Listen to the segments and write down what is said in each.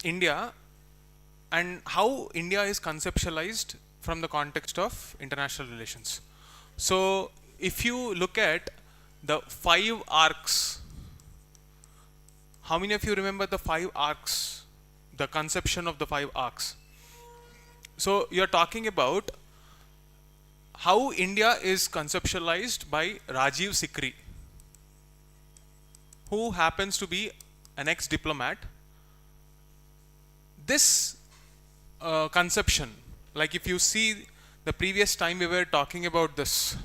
India and how India is conceptualized from the context of international relations. So if you look at the 5 arcs, how many of you remember the 5 arcs, the conception of the 5 arcs? So you're talking about how India is conceptualized by Rajiv Sikri, who happens to be an ex-diplomat. This conception, like if you see the previous time we were talking about this,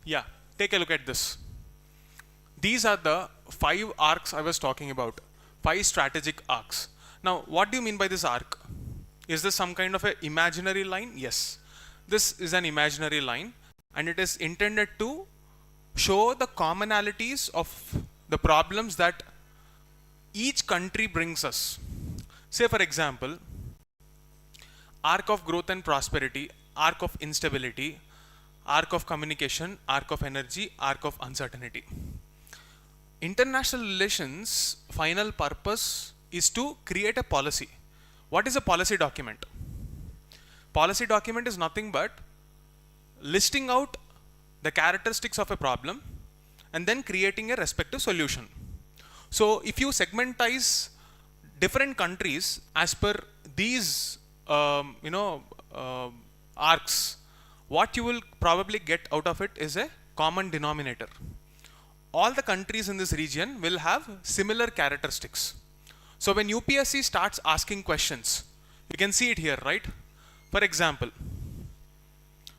yeah, take a look at this. These are the 5 arcs I was talking about, 5 strategic arcs. Now, what do you mean by this arc? Is this some kind of an imaginary line? Yes. This is an imaginary line, and it is intended to show the commonalities of the problems that each country brings us. Say for example, arc of growth and prosperity, arc of instability, arc of communication, arc of energy, arc of uncertainty. International relations' final purpose is to create a policy. What is a policy document? Policy document is nothing but listing out the characteristics of a problem and then creating a respective solution. So if you segmentize different countries as per these arcs, what you will probably get out of it is a common denominator. All the countries in this region will have similar characteristics. So when UPSC starts asking questions, you can see it here, right? For example,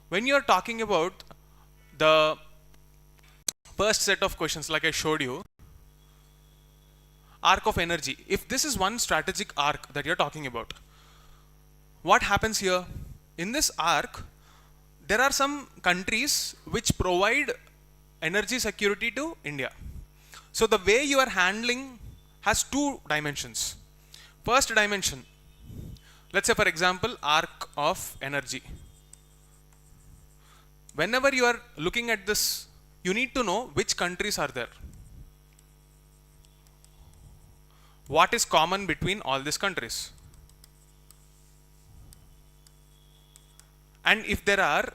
when you are talking about the first set of questions, like I showed you, arc of energy. If this is one strategic arc that you're talking about, what happens here? In this arc, there are some countries which provide energy security to India. So the way you are handling has 2 dimensions. First dimension, let's say for example, arc of energy. Whenever you are looking at this, you need to know which countries are there. What is common between all these countries? And if there are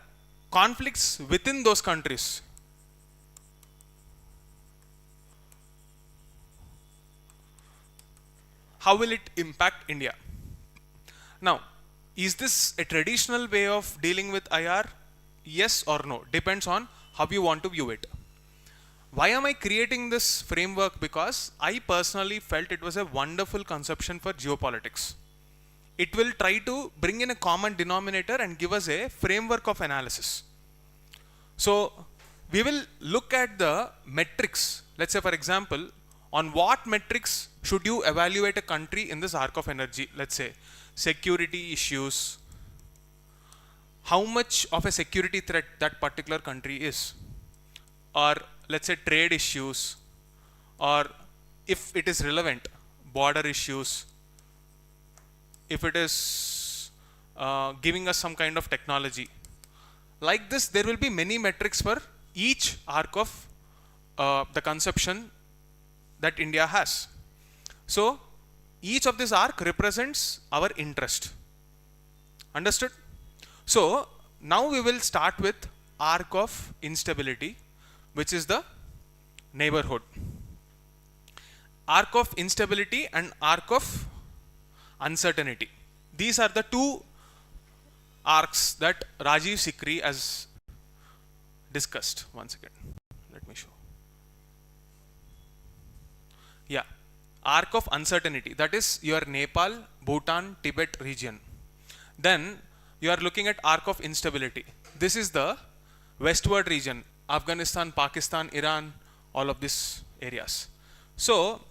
conflicts within those countries, how will it impact India? Now, is this a traditional way of dealing with IR? Yes or no, depends on how you want to view it. Why am I creating this framework? Because I personally felt it was a wonderful conception for geopolitics. It will try to bring in a common denominator and give us a framework of analysis. So we will look at the metrics. Let's say for example, on what metrics should you evaluate a country in this arc of energy? Let's say security issues, how much of a security threat that particular country is, or let's say trade issues, or if it is relevant, border issues, if it is giving us some kind of technology. Like this, there will be many metrics for each arc of the conception that India has. So each of this arc represents our interest. Understood? So now we will start with arc of instability, which is the neighborhood. Arc of instability and arc of uncertainty. These are the 2 arcs that Rajiv Sikri has discussed. Once again, let me show. Yeah, arc of uncertainty, that is your Nepal, Bhutan, Tibet region. Then you are looking at arc of instability. This is the westward region, Afghanistan, Pakistan, Iran, all of these areas. So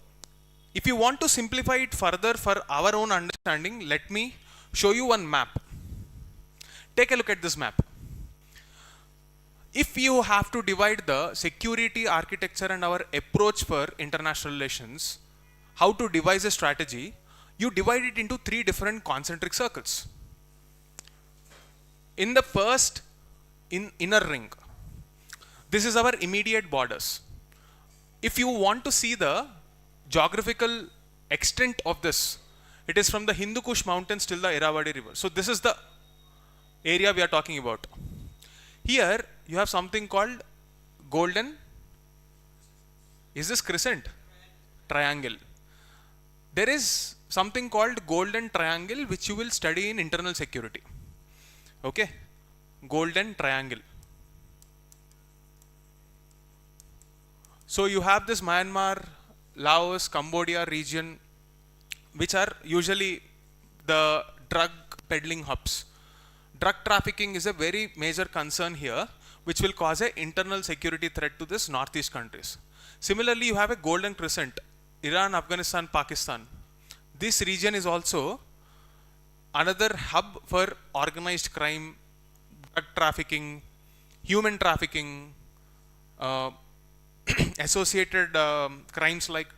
if you want to simplify it further for our own understanding, let me show you one map. Take a look at this map. if you have to divide the security architecture and our approach for international relations, how to devise a strategy, you divide it into 3 different concentric circles. In the first inner ring, this is our immediate borders. If you want to see the geographical extent of this, it is from the Hindu Kush mountains till the Irrawaddy river. So this is the area we are talking about. Here you have something called golden, is this crescent? Triangle. There is something called golden triangle which you will study in internal security. Okay, golden triangle. So you have this Myanmar, Laos, Cambodia region, which are usually the drug peddling hubs. Drug trafficking is a very major concern here, which will cause an internal security threat to this northeast countries. Similarly, you have a golden crescent, Iran, Afghanistan, Pakistan. This region is also another hub for organized crime, drug trafficking, human trafficking, associated crimes like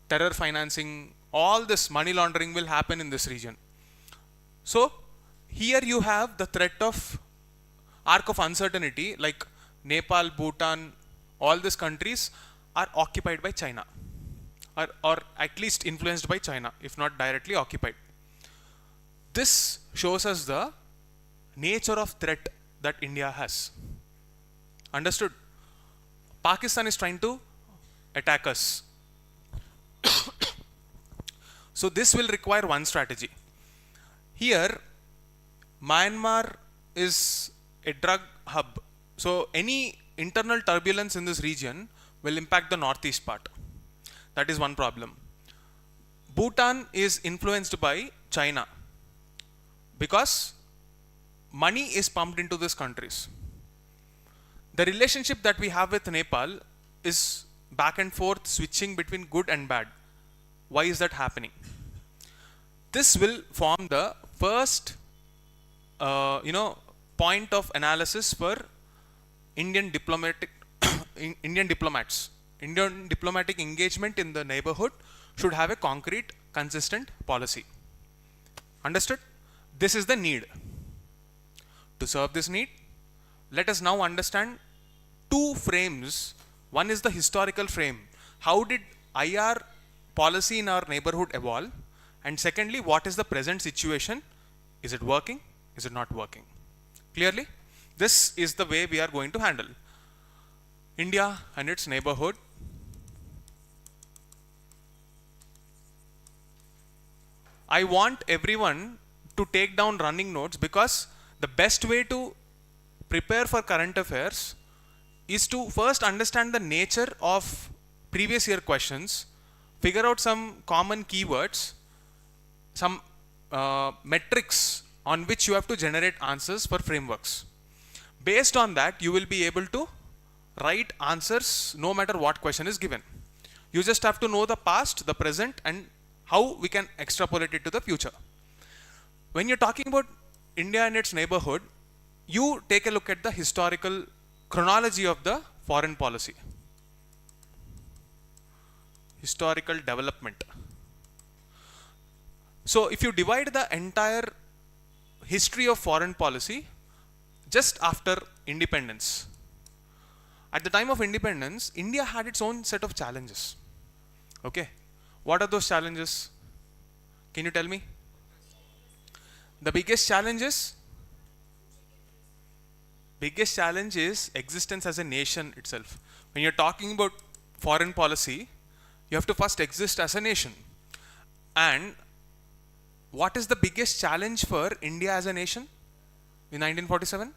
terror financing. All this money laundering will happen in this region. So here you have the threat of arc of uncertainty, like Nepal, Bhutan, all these countries are occupied by China, or at least influenced by China, if not directly occupied. This shows us the nature of threat that India has. Understood? Pakistan is trying to attack us. So this will require one strategy. Here, Myanmar is a drug hub. So any internal turbulence in this region will impact the northeast part. That is one problem. Bhutan is influenced by China because money is pumped into these countries. The relationship that we have with Nepal is back and forth, switching between good and bad. Why is that happening? This will form the first point of analysis for Indian diplomatic engagement in the neighborhood should have a concrete, consistent policy. Understood? This is the need. To serve this need, let us now understand 2 frames. One is the historical frame. How did IR policy in our neighborhood evolve? And secondly, what is the present situation? Is it working? Is it not working? Clearly, this is the way we are going to handle India and its neighborhood. I want everyone to take down running notes, because the best way to prepare for current affairs is to first understand the nature of previous year questions, figure out some common keywords, some metrics on which you have to generate answers for frameworks. Based on that, you will be able to write answers no matter what question is given. You just have to know the past, the present, and how we can extrapolate it to the future. When you're talking about India and its neighborhood, you take a look at the historical chronology of the foreign policy. Historical development. So if you divide the entire history of foreign policy just after independence, at the time of independence, India had its own set of challenges. Okay, what are those challenges? Can you tell me? The biggest challenge is existence as a nation itself. When you're talking about foreign policy, you have to first exist as a nation. And what is the biggest challenge for India as a nation in 1947?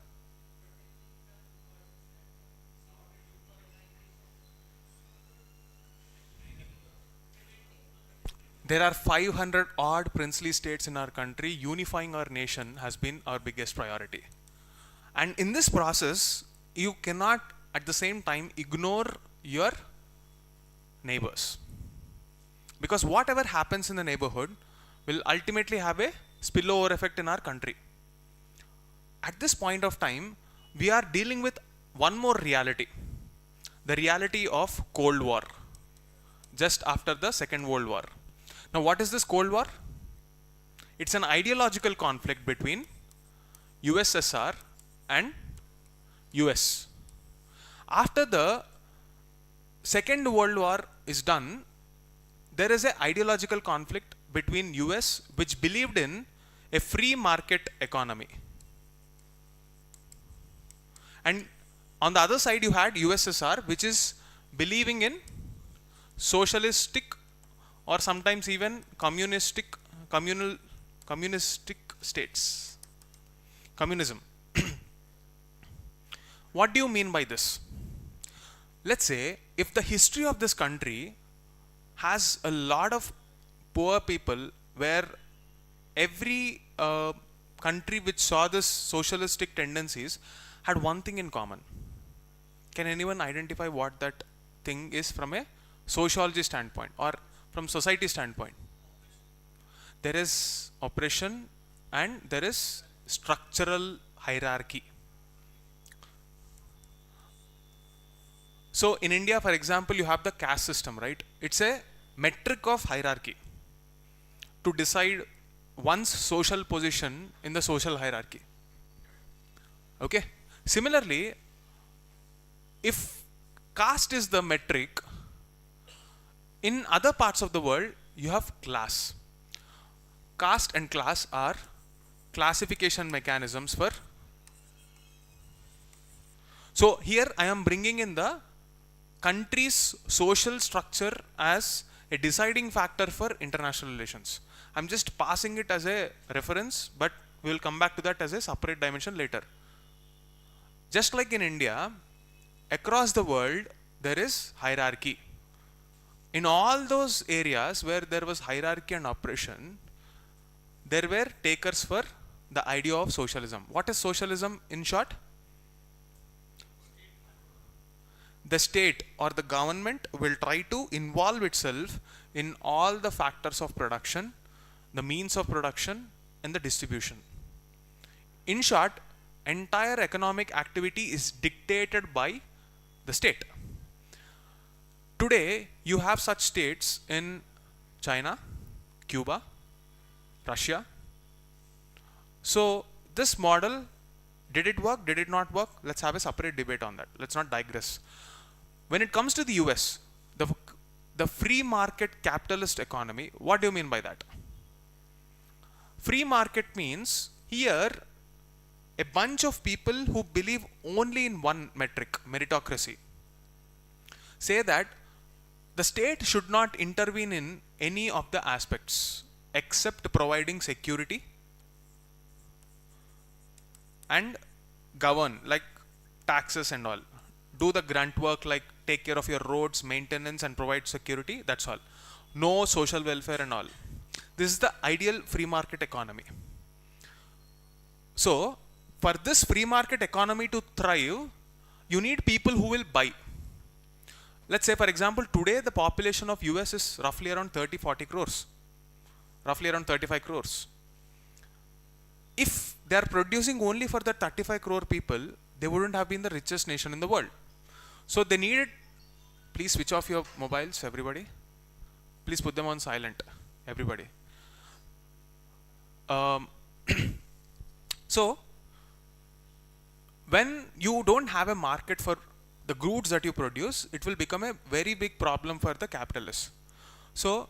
There are 500 odd princely states in our country. Unifying our nation has been our biggest priority. And in this process, you cannot at the same time ignore your neighbors. Because whatever happens in the neighborhood will ultimately have a spillover effect in our country. At this point of time, we are dealing with one more reality, the reality of Cold War, just after the Second World War. Now, what is this Cold War? It's an ideological conflict between USSR and US. After the Second World War is done, there is an ideological conflict between US, which believed in a free market economy, and on the other side you had USSR, which is believing in socialistic or sometimes even communistic states, communism. What do you mean by this? Let's say if the history of this country has a lot of poor people, where every country which saw this socialistic tendencies had one thing in common. Can anyone identify what that thing is from a sociology standpoint or from society standpoint? There is oppression and there is structural hierarchy. So in India, for example, you have the caste system, right? It's a metric of hierarchy to decide one's social position in the social hierarchy. Okay. Similarly, if caste is the metric, in other parts of the world, you have class. Caste and class are classification mechanisms for. So here I am bringing in the country's social structure as a deciding factor for international relations. I'm just passing it as a reference, but we will come back to that as a separate dimension later. Just like in India, across the world, there is hierarchy. In all those areas where there was hierarchy and oppression, there were takers for the idea of socialism. What is socialism in short? The state or the government will try to involve itself in all the factors of production, the means of production, and the distribution. In short, entire economic activity is dictated by the state. Today, you have such states in China, Cuba, Russia. So, this model, did it work? Did it not work? Let's have a separate debate on that. Let's not digress. When it comes to the US, the free market capitalist economy, what do you mean by that? Free market means here a bunch of people who believe only in one metric, meritocracy, say that the state should not intervene in any of the aspects except providing security and govern, like taxes and all. Do the grunt work like take care of your roads, maintenance, and provide security. That's all. No social welfare and all. This is the ideal free market economy. So, for this free market economy to thrive, you need people who will buy. Let's say, for example, today the population of US is roughly around 30-40 crores. Roughly around 35 crores. If they are producing only for the 35 crore people, they wouldn't have been the richest nation in the world. So they needed, please switch off your mobiles, everybody. Please put them on silent, everybody. So, when you don't have a market for the goods that you produce, it will become a very big problem for the capitalists. So,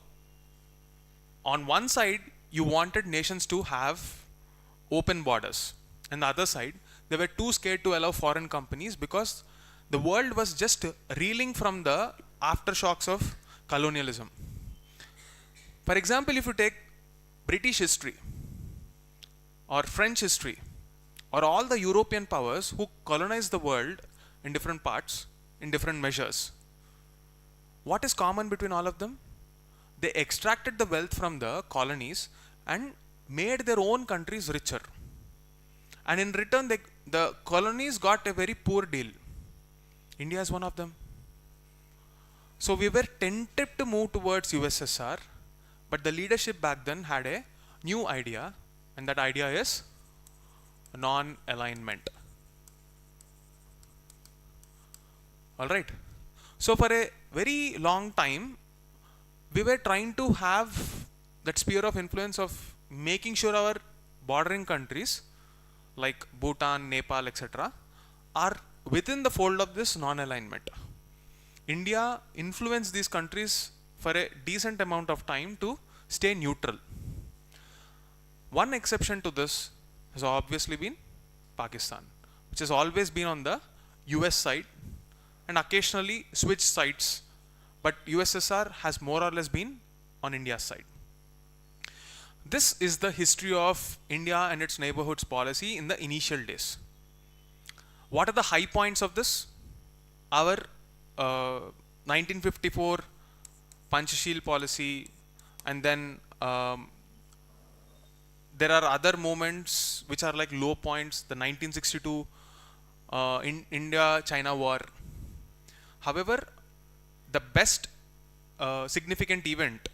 on one side, you wanted nations to have open borders. And the other side, they were too scared to allow foreign companies because the world was just reeling from the aftershocks of colonialism. For example, if you take British history or French history or all the European powers who colonized the world in different parts, in different measures, what is common between all of them? They extracted the wealth from the colonies and made their own countries richer. And in return, the colonies got a very poor deal. India is one of them. So we were tempted to move towards USSR, but the leadership back then had a new idea, and that idea is non-alignment. Alright. So for a very long time, we were trying to have that sphere of influence of making sure our bordering countries like Bhutan, Nepal, etc. are within the fold of this non-alignment. India influenced these countries for a decent amount of time to stay neutral. One exception to this has obviously been Pakistan, which has always been on the US side and occasionally switched sides, but USSR has more or less been on India's side. This is the history of India and its neighborhoods policy in the initial days. What are the high points of this? Our 1954 Panchashil policy, and then there are other moments which are like low points, the 1962 in India-China war. However, the best significant event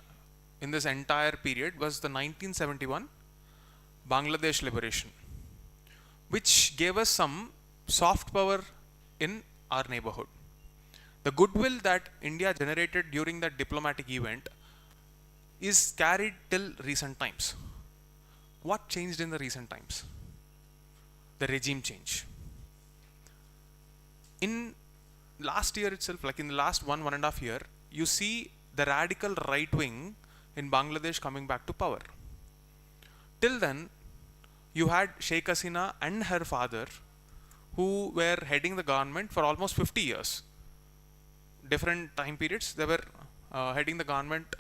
in this entire period was the 1971 Bangladesh liberation, which gave us some soft power in our neighborhood. The goodwill that India generated during that diplomatic event is carried till recent times. What changed in the recent times? The regime change. In last year itself, like in the last one and a half year, you see the radical right wing in Bangladesh coming back to power. Till then, you had Sheikh Hasina and her father, who were heading the government for almost 50 years. Different time periods, they were heading the government,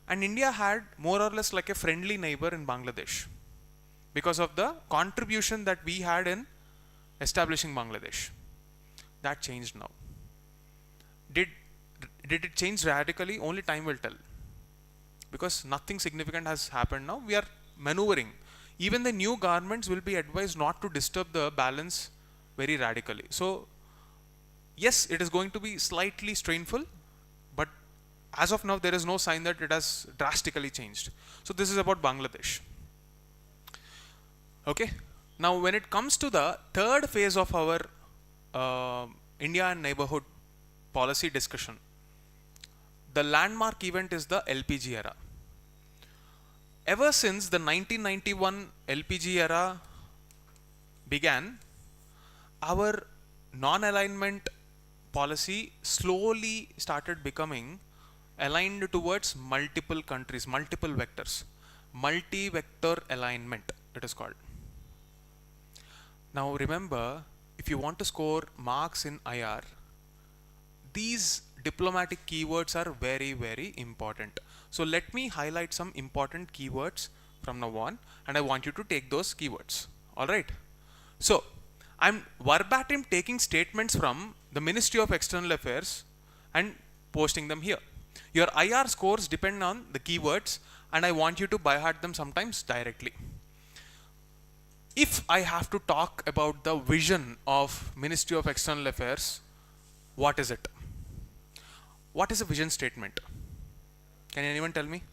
and India had more or less like a friendly neighbor in Bangladesh because of the contribution that we had in establishing Bangladesh. That changed now. Did it change radically? Only time will tell. Because nothing significant has happened now. We are maneuvering. Even the new governments will be advised not to disturb the balance very radically. So, yes, it is going to be slightly strainful, but as of now, there is no sign that it has drastically changed. So, this is about Bangladesh. Okay. Now, when it comes to the third phase of our India and neighborhood policy discussion, the landmark event is the LPG era. Ever since the 1991 LPG era began, our non-alignment policy slowly started becoming aligned towards multiple countries, multiple vectors. Multi-vector alignment, it is called. Now remember, if you want to score marks in IR, these diplomatic keywords are very, very important. So let me highlight some important keywords from now on, and I want you to take those keywords. Alright. So I'm verbatim taking statements from the Ministry of External Affairs and posting them here. Your IR scores depend on the keywords, and I want you to by heart them sometimes directly. If I have to talk about the vision of Ministry of External Affairs, what is it? What is a vision statement? Can anyone tell me?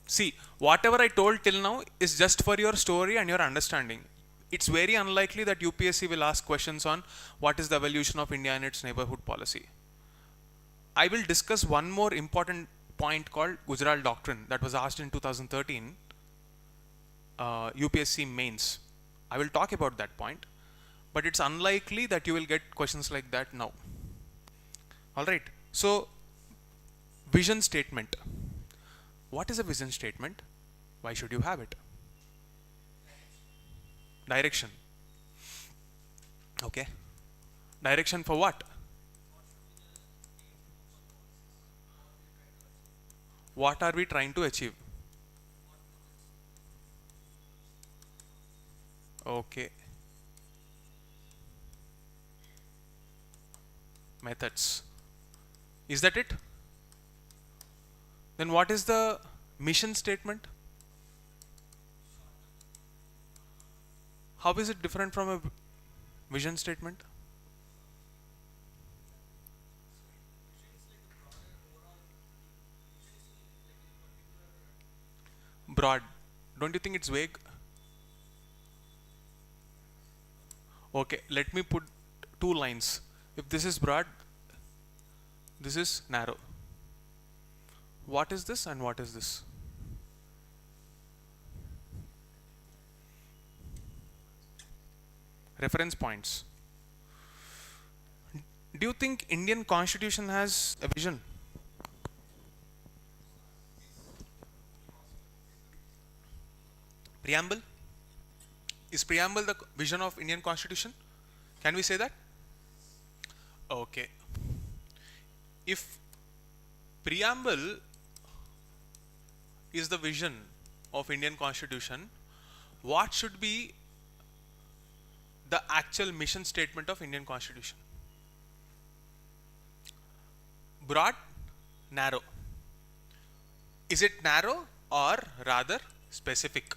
See, whatever I told till now is just for your story and your understanding. It's very unlikely that UPSC will ask questions on what is the evolution of India and its neighborhood policy. I will discuss one more important point called Gujarat Doctrine that was asked in 2013 UPSC mains. I will talk about that point, but it's unlikely that you will get questions like that now. Alright, so vision statement. What is a vision statement? Why should you have it? Direction. Okay. Direction for what? What are we trying to achieve? Okay. Methods. Is that it? Then what is the mission statement? How is it different from a vision statement? Broad. Don't you think it's vague? Okay, let me put two lines. If this is broad, this is narrow. What is this and what is this? Reference points. Do you think Indian Constitution has a vision? Preamble? Is preamble the vision of Indian Constitution? Can we say that? Okay. If preamble is the vision of Indian Constitution, what should be the actual mission statement of Indian Constitution? Broad, narrow. Is it narrow or rather specific?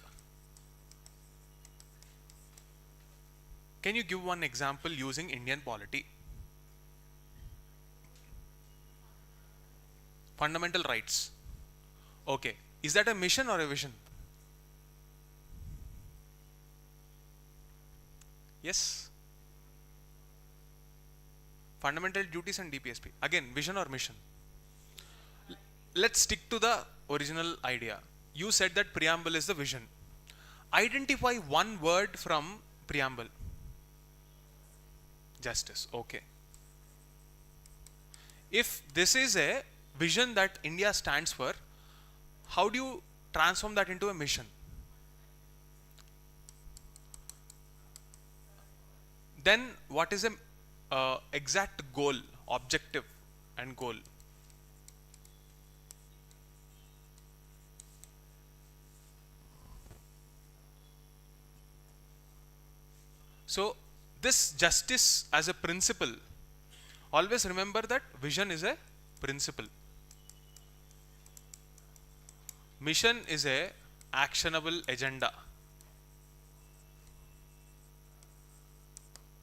Can you give one example using Indian polity? Fundamental rights. Okay. Is that a mission or a vision? Yes. Fundamental duties and DPSP. Again, vision or mission? Let's stick to the original idea. You said that preamble is the vision. Identify one word from preamble. Justice. Okay. If this is a vision that India stands for, how do you transform that into a mission? Then what is a exact goal, objective and goal? So this justice as a principle, always remember that vision is a principle. Mission is a actionable agenda.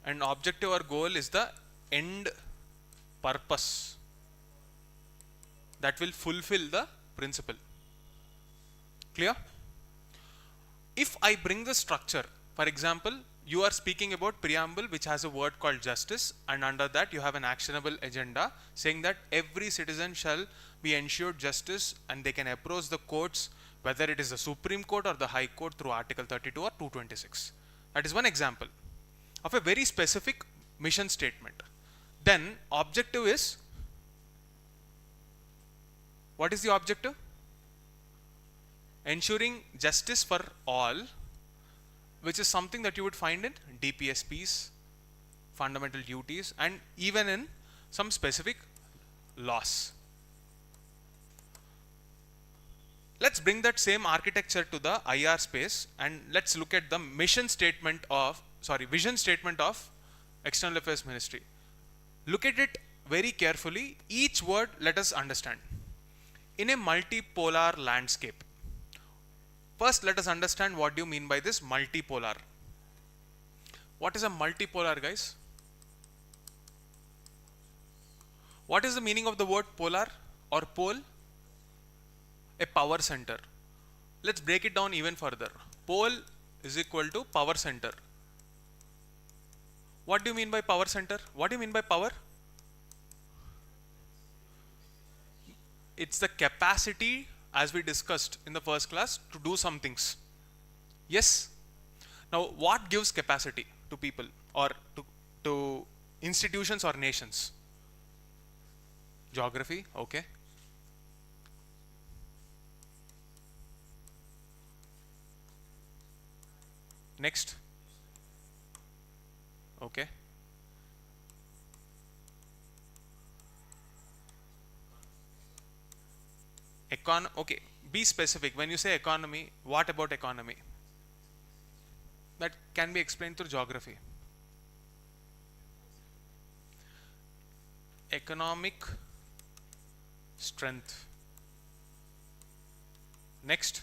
And objective or goal is the end purpose that will fulfill the principle. Clear? If I bring the structure, for example, you are speaking about preamble which has a word called justice, and under that you have an actionable agenda saying that every citizen shall be ensured justice and they can approach the courts, whether it is the Supreme Court or the High Court, through Article 32 or 226. That is one example of a very specific mission statement. Then objective is, what is the objective? Ensuring justice for all, which is something that you would find in DPSPs, fundamental duties, and even in some specific laws. Let's bring that same architecture to the IR space and let's look at the vision statement of External Affairs Ministry. Look at it very carefully. Each word let us understand. In a multipolar landscape. First, let us understand what do you mean by this multipolar. What is a multipolar, guys? What is the meaning of the word polar or pole? A power center. Let's break it down even further. Pole is equal to power center. What do you mean by power center? What do you mean by power? It's the capacity, as we discussed in the first class, to do some things. Yes? Now, what gives capacity to people or to institutions or nations? Geography, okay. Next. Okay. Okay, be specific. When you say economy, what about economy? That can be explained through geography. Economic strength. Next.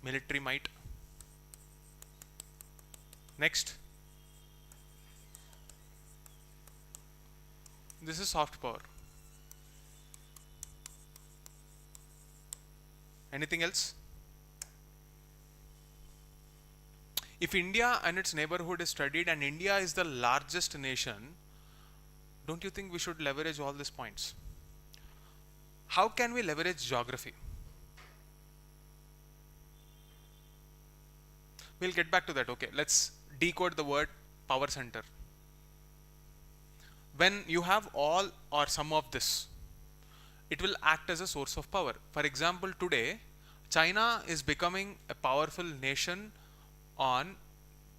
Military might. Next. This is soft power. Anything else? If India and its neighborhood is studied and India is the largest nation, don't you think we should leverage all these points? How can we leverage geography? We'll get back to that. Okay, let's decode the word power center. When you have all or some of this, it will act as a source of power. For example, today, China is becoming a powerful nation on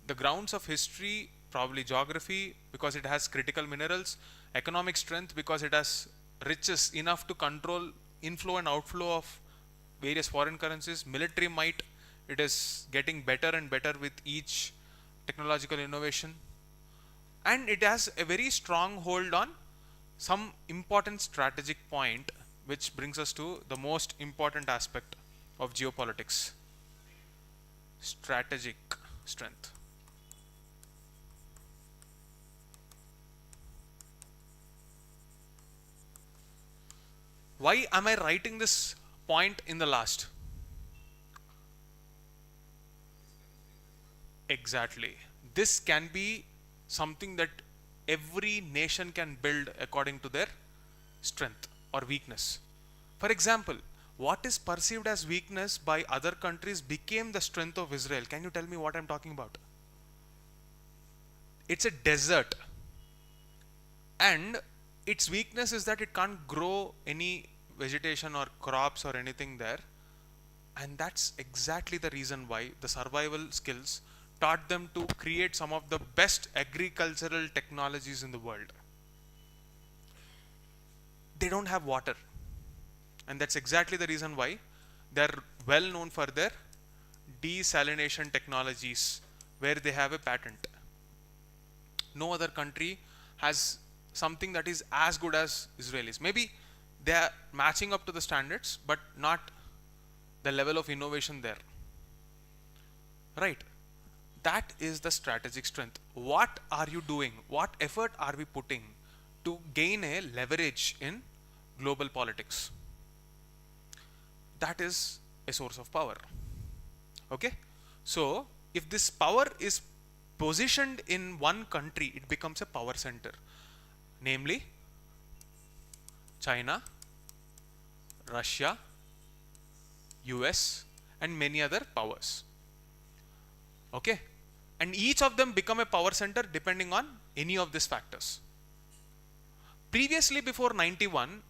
the grounds of history, probably geography, because it has critical minerals, economic strength, because it has riches enough to control inflow and outflow of various foreign currencies, military might, it is getting better and better with each technological innovation, and it has a very strong hold on some important strategic point, which brings us to the most important aspect of geopolitics: strategic strength. Why am I writing this point in the last? Exactly. This can be something that every nation can build according to their strength or weakness. For example, what is perceived as weakness by other countries became the strength of Israel. Can you tell me what I'm talking about? It's a desert, and its weakness is that it can't grow any vegetation or crops or anything there, and that's exactly the reason why the survival skills taught them to create some of the best agricultural technologies in the world. They don't have water, and that's exactly the reason why they're well known for their desalination technologies, where they have a patent. No other country has something that is as good as Israelis. Maybe they are matching up to the standards, but not the level of innovation there. Right? That is the strategic strength. What are you doing? What effort are we putting to gain a leverage in global politics? That is a source of power. Okay? So, if this power is positioned in one country, it becomes a power center, namely China, Russia, US, and many other powers. Okay? And each of them become a power center depending on any of these factors. Previously, before 91,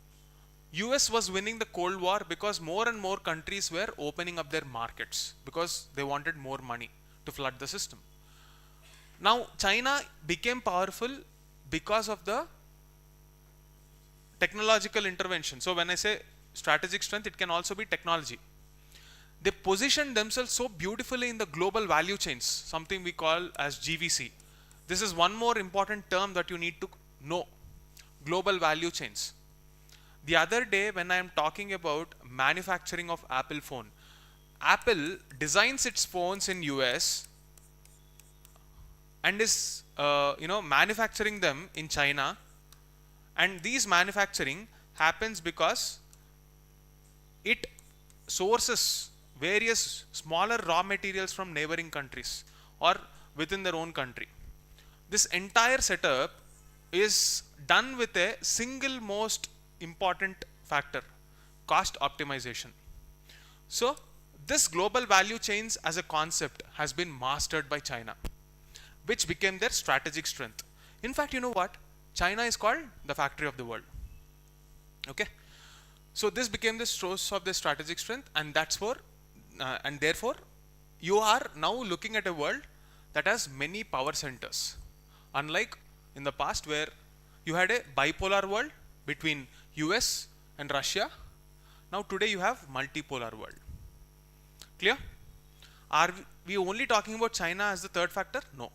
US was winning the Cold War because more and more countries were opening up their markets because they wanted more money to flood the system. Now, China became powerful because of the technological intervention. So, when I say strategic strength, it can also be technology. They position themselves so beautifully in the global value chains, something we call as GVC. This is one more important term that you need to know: global value chains. The other day, when I am talking about manufacturing of Apple phone, Apple designs its phones in US and is manufacturing them in China, and these manufacturing happens because it sources various smaller raw materials from neighboring countries or within their own country. This entire setup is done with a single most important factor: cost optimization. So this global value chains as a concept has been mastered by China, which became their strategic strength. In fact, you know what? China is called the factory of the world. Okay? So this became the source of the strategic strength, and therefore you are now looking at a world that has many power centers. Unlike in the past, where you had a bipolar world between US and Russia, now today you have multipolar world. Clear? Are we only talking about China as the third factor? No.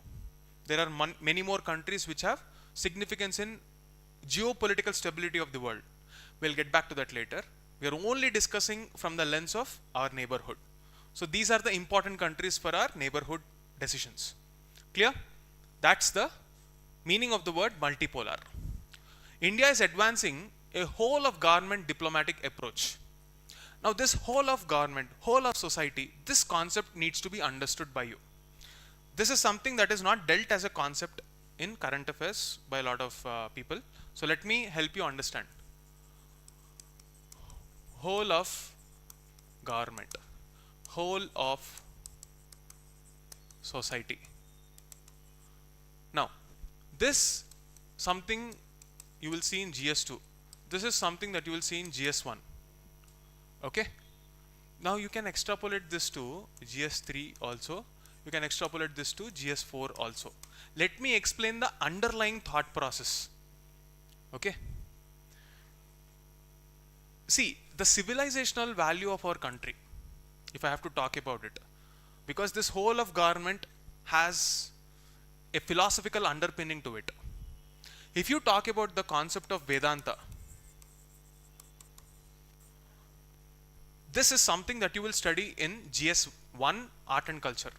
There are many more countries which have significance in geopolitical stability of the world. We'll get back to that later. We are only discussing from the lens of our neighborhood. So these are the important countries for our neighborhood decisions. Clear? That's the meaning of the word multipolar. India is advancing a whole of government diplomatic approach. Now this whole of government, whole of society, this concept needs to be understood by you. this is something that is not dealt as a concept in current affairs by a lot of people. So let me help you understand. Whole of government, whole of society. Now, this something you will see in GS2. This is something that you will see in GS1. Okay? Now you can extrapolate this to GS3 also. You can extrapolate this to GS4 also. Let me explain the underlying thought process. Okay? See, the civilizational value of our country, if I have to talk about it, because this whole of government has a philosophical underpinning to it. If you talk about the concept of Vedanta, this is something that you will study in GS1 Art and Culture.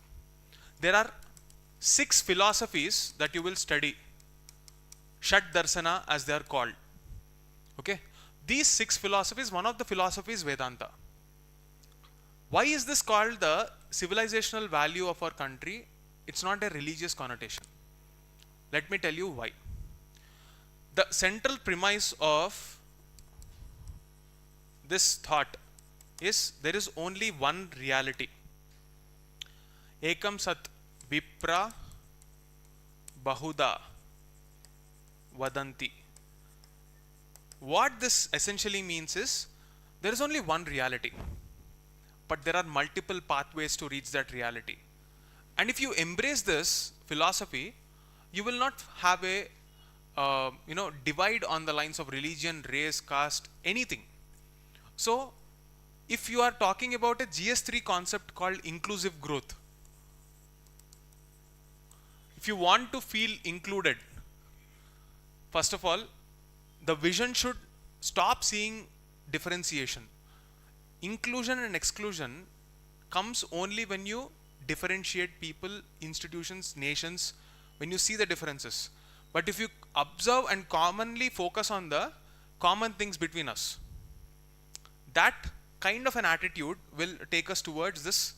There are 6 philosophies that you will study, Shat Darsana as they are called. Okay? These 6 philosophies, one of the philosophies is Vedanta. Why is this called the civilizational value of our country? It's not a religious connotation. Let me tell you why. The central premise of this thought is there is only one reality. Ekam Sat Vipra Bahuda Vadanti. What this essentially means is there is only one reality, but there are multiple pathways to reach that reality. And if you embrace this philosophy, you will not have a divide on the lines of religion, race, caste, anything. So, if you are talking about a GS3 concept called inclusive growth, if you want to feel included, first of all, the vision should stop seeing differentiation. Inclusion and exclusion comes only when you differentiate people, institutions, nations, when you see the differences. But if you observe and commonly focus on the common things between us, that kind of an attitude will take us towards this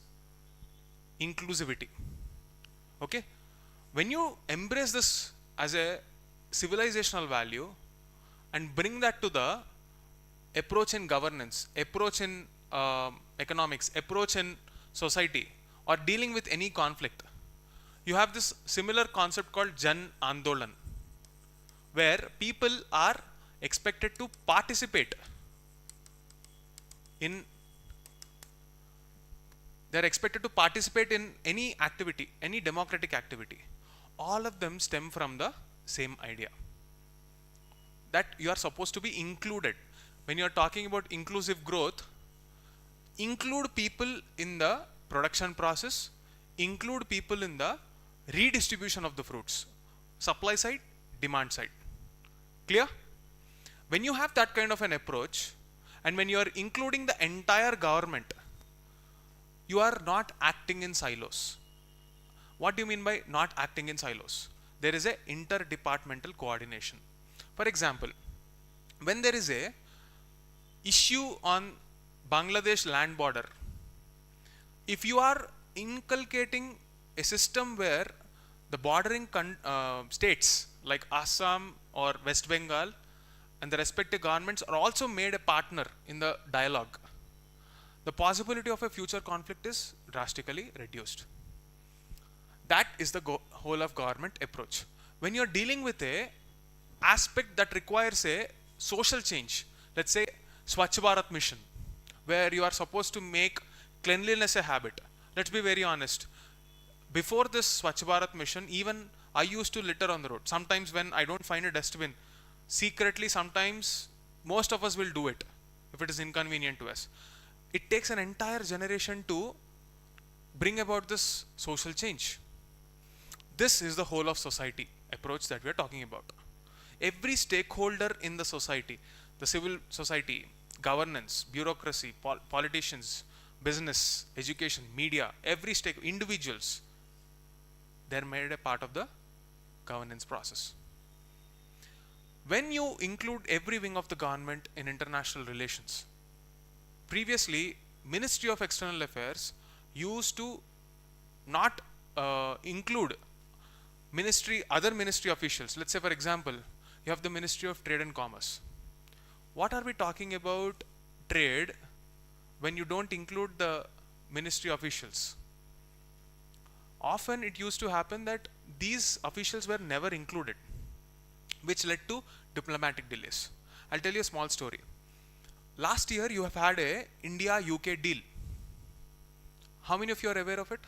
inclusivity. Okay? When you embrace this as a civilizational value and bring that to the approach in governance, approach in economics, approach in society, or dealing with any conflict, you have this similar concept called Jan Andolan, where people are expected to participate in any activity, any democratic activity. All of them stem from the same idea, that you are supposed to be included. When you are talking about inclusive growth, include people in the production process, include people in the redistribution of the fruits, supply side, demand side. Clear? When you have that kind of an approach, and when you are including the entire government, you are not acting in silos. What do you mean by not acting in silos? There is a interdepartmental coordination. For example, when there is a issue on Bangladesh land border, if you are inculcating a system where the bordering states like Assam or West Bengal and the respective governments are also made a partner in the dialogue, the possibility of a future conflict is drastically reduced. That is the whole of government approach. When you are dealing with a aspect that requires a social change, let's say Swachh Bharat mission, where you are supposed to make cleanliness a habit. Let's be very honest. Before this Swachh Bharat mission, even I used to litter on the road. Sometimes when I don't find a dustbin, secretly sometimes most of us will do it if it is inconvenient to us. It takes an entire generation to bring about this social change. This is the whole of society approach that we are talking about. Every stakeholder in the society, the civil society, governance, bureaucracy, politicians, business, education, media, every individuals, they're made a part of the governance process. When you include every wing of the government in international relations, previously Ministry of External Affairs used to not include other ministry officials. Let's say, for example, you have the Ministry of Trade and Commerce. What are we talking about trade when you don't include the ministry officials? Often it used to happen that these officials were never included, which led to diplomatic delays. I'll tell you a small story. Last year you have had a India-UK deal. How many of you are aware of it?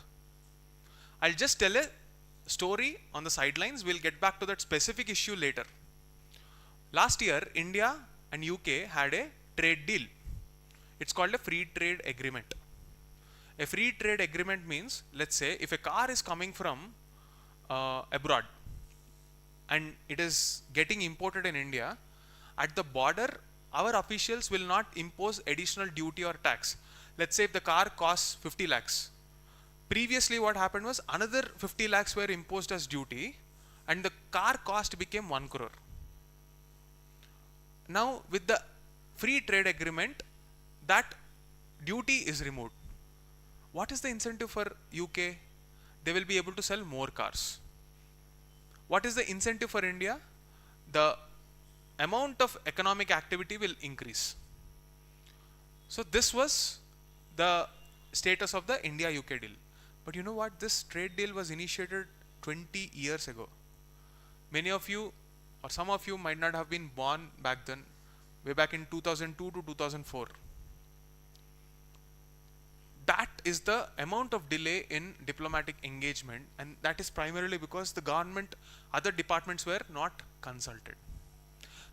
I'll just tell a story on the sidelines. We'll get back to that specific issue later. Last year, India and UK had a trade deal. It's called a free trade agreement. A free trade agreement means, let's say, if a car is coming from abroad and it is getting imported in India, at the border, our officials will not impose additional duty or tax. Let's say if the car costs 50 lakhs. Previously what happened was another 50 lakhs were imposed as duty and the car cost became 1 crore. Now with the free trade agreement, that duty is removed. What is the incentive for UK? They will be able to sell more cars. What is the incentive for India? The amount of economic activity will increase. So this was the status of the India-UK deal. But you know what? This trade deal was initiated 20 years ago. Many of you or some of you might not have been born back then, way back in 2002 to 2004. That is the amount of delay in diplomatic engagement, and that is primarily because the government, other departments were not consulted.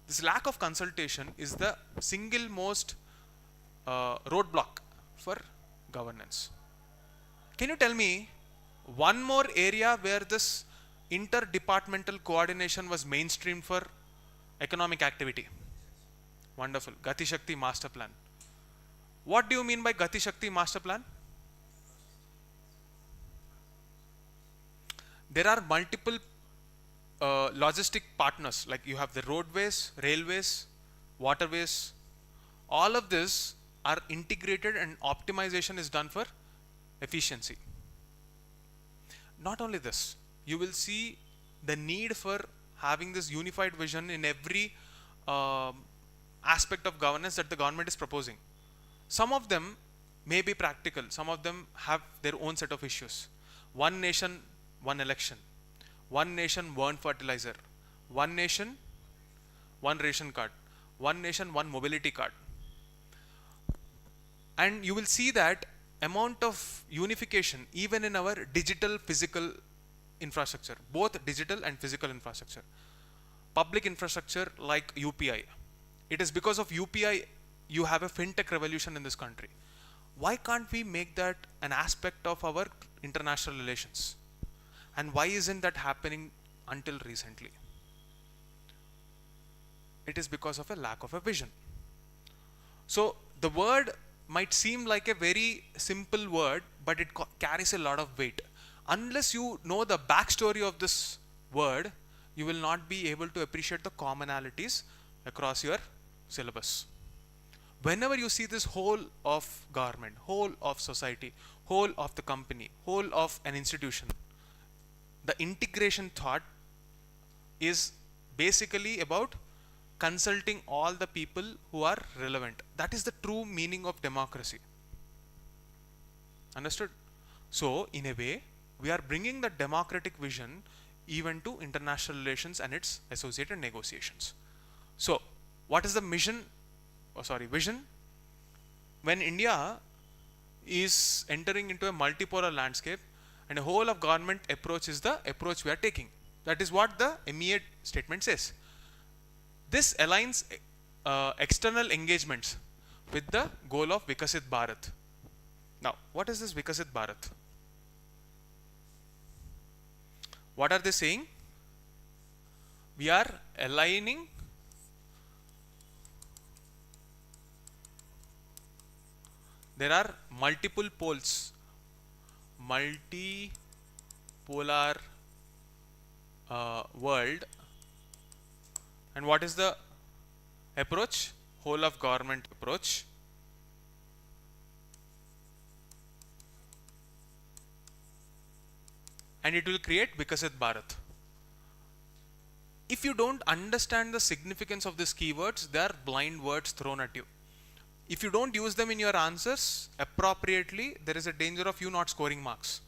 This lack of consultation is the single most roadblock for governance. Can you tell me one more area where this interdepartmental coordination was mainstreamed for economic activity? Wonderful. Gati Shakti Master Plan. What do you mean by Gati Shakti Master Plan? There are multiple logistic partners, like you have the roadways, railways, waterways. All of this are integrated and optimization is done for efficiency. Not only this, you will see the need for having this unified vision in every aspect of governance that the government is proposing. Some of them may be practical, some of them have their own set of issues. One nation, one election. One nation, one fertilizer. One nation, one ration card. One nation, one mobility card. And you will see that amount of unification even in our digital physical infrastructure, both digital and physical infrastructure. Public infrastructure like UPI. It is because of UPI you have a fintech revolution in this country. Why can't we make that an aspect of our international relations? And why isn't that happening until recently? It is because of a lack of a vision. So the word might seem like a very simple word, but it carries a lot of weight. Unless you know the backstory of this word, you will not be able to appreciate the commonalities across your syllabus. Whenever you see this whole of government, whole of society, whole of the company, whole of an institution, the integration thought is basically about consulting all the people who are relevant. That is the true meaning of democracy. Understood? So, in a way, we are bringing the democratic vision even to international relations and its associated negotiations. So, what is the vision? When India is entering into a multipolar landscape and a whole of government approach is the approach we are taking. That is what the MEA statement says. This aligns external engagements with the goal of Vikasit Bharat. Now, what is this Vikasit Bharat? What are they saying? We are aligning there are multiple poles, multipolar world, and what is the approach? Whole of government approach. and it will create Vikasit Bharat. If you don't understand the significance of these keywords, they are blind words thrown at you. If you don't use them in your answers appropriately, there is a danger of you not scoring marks.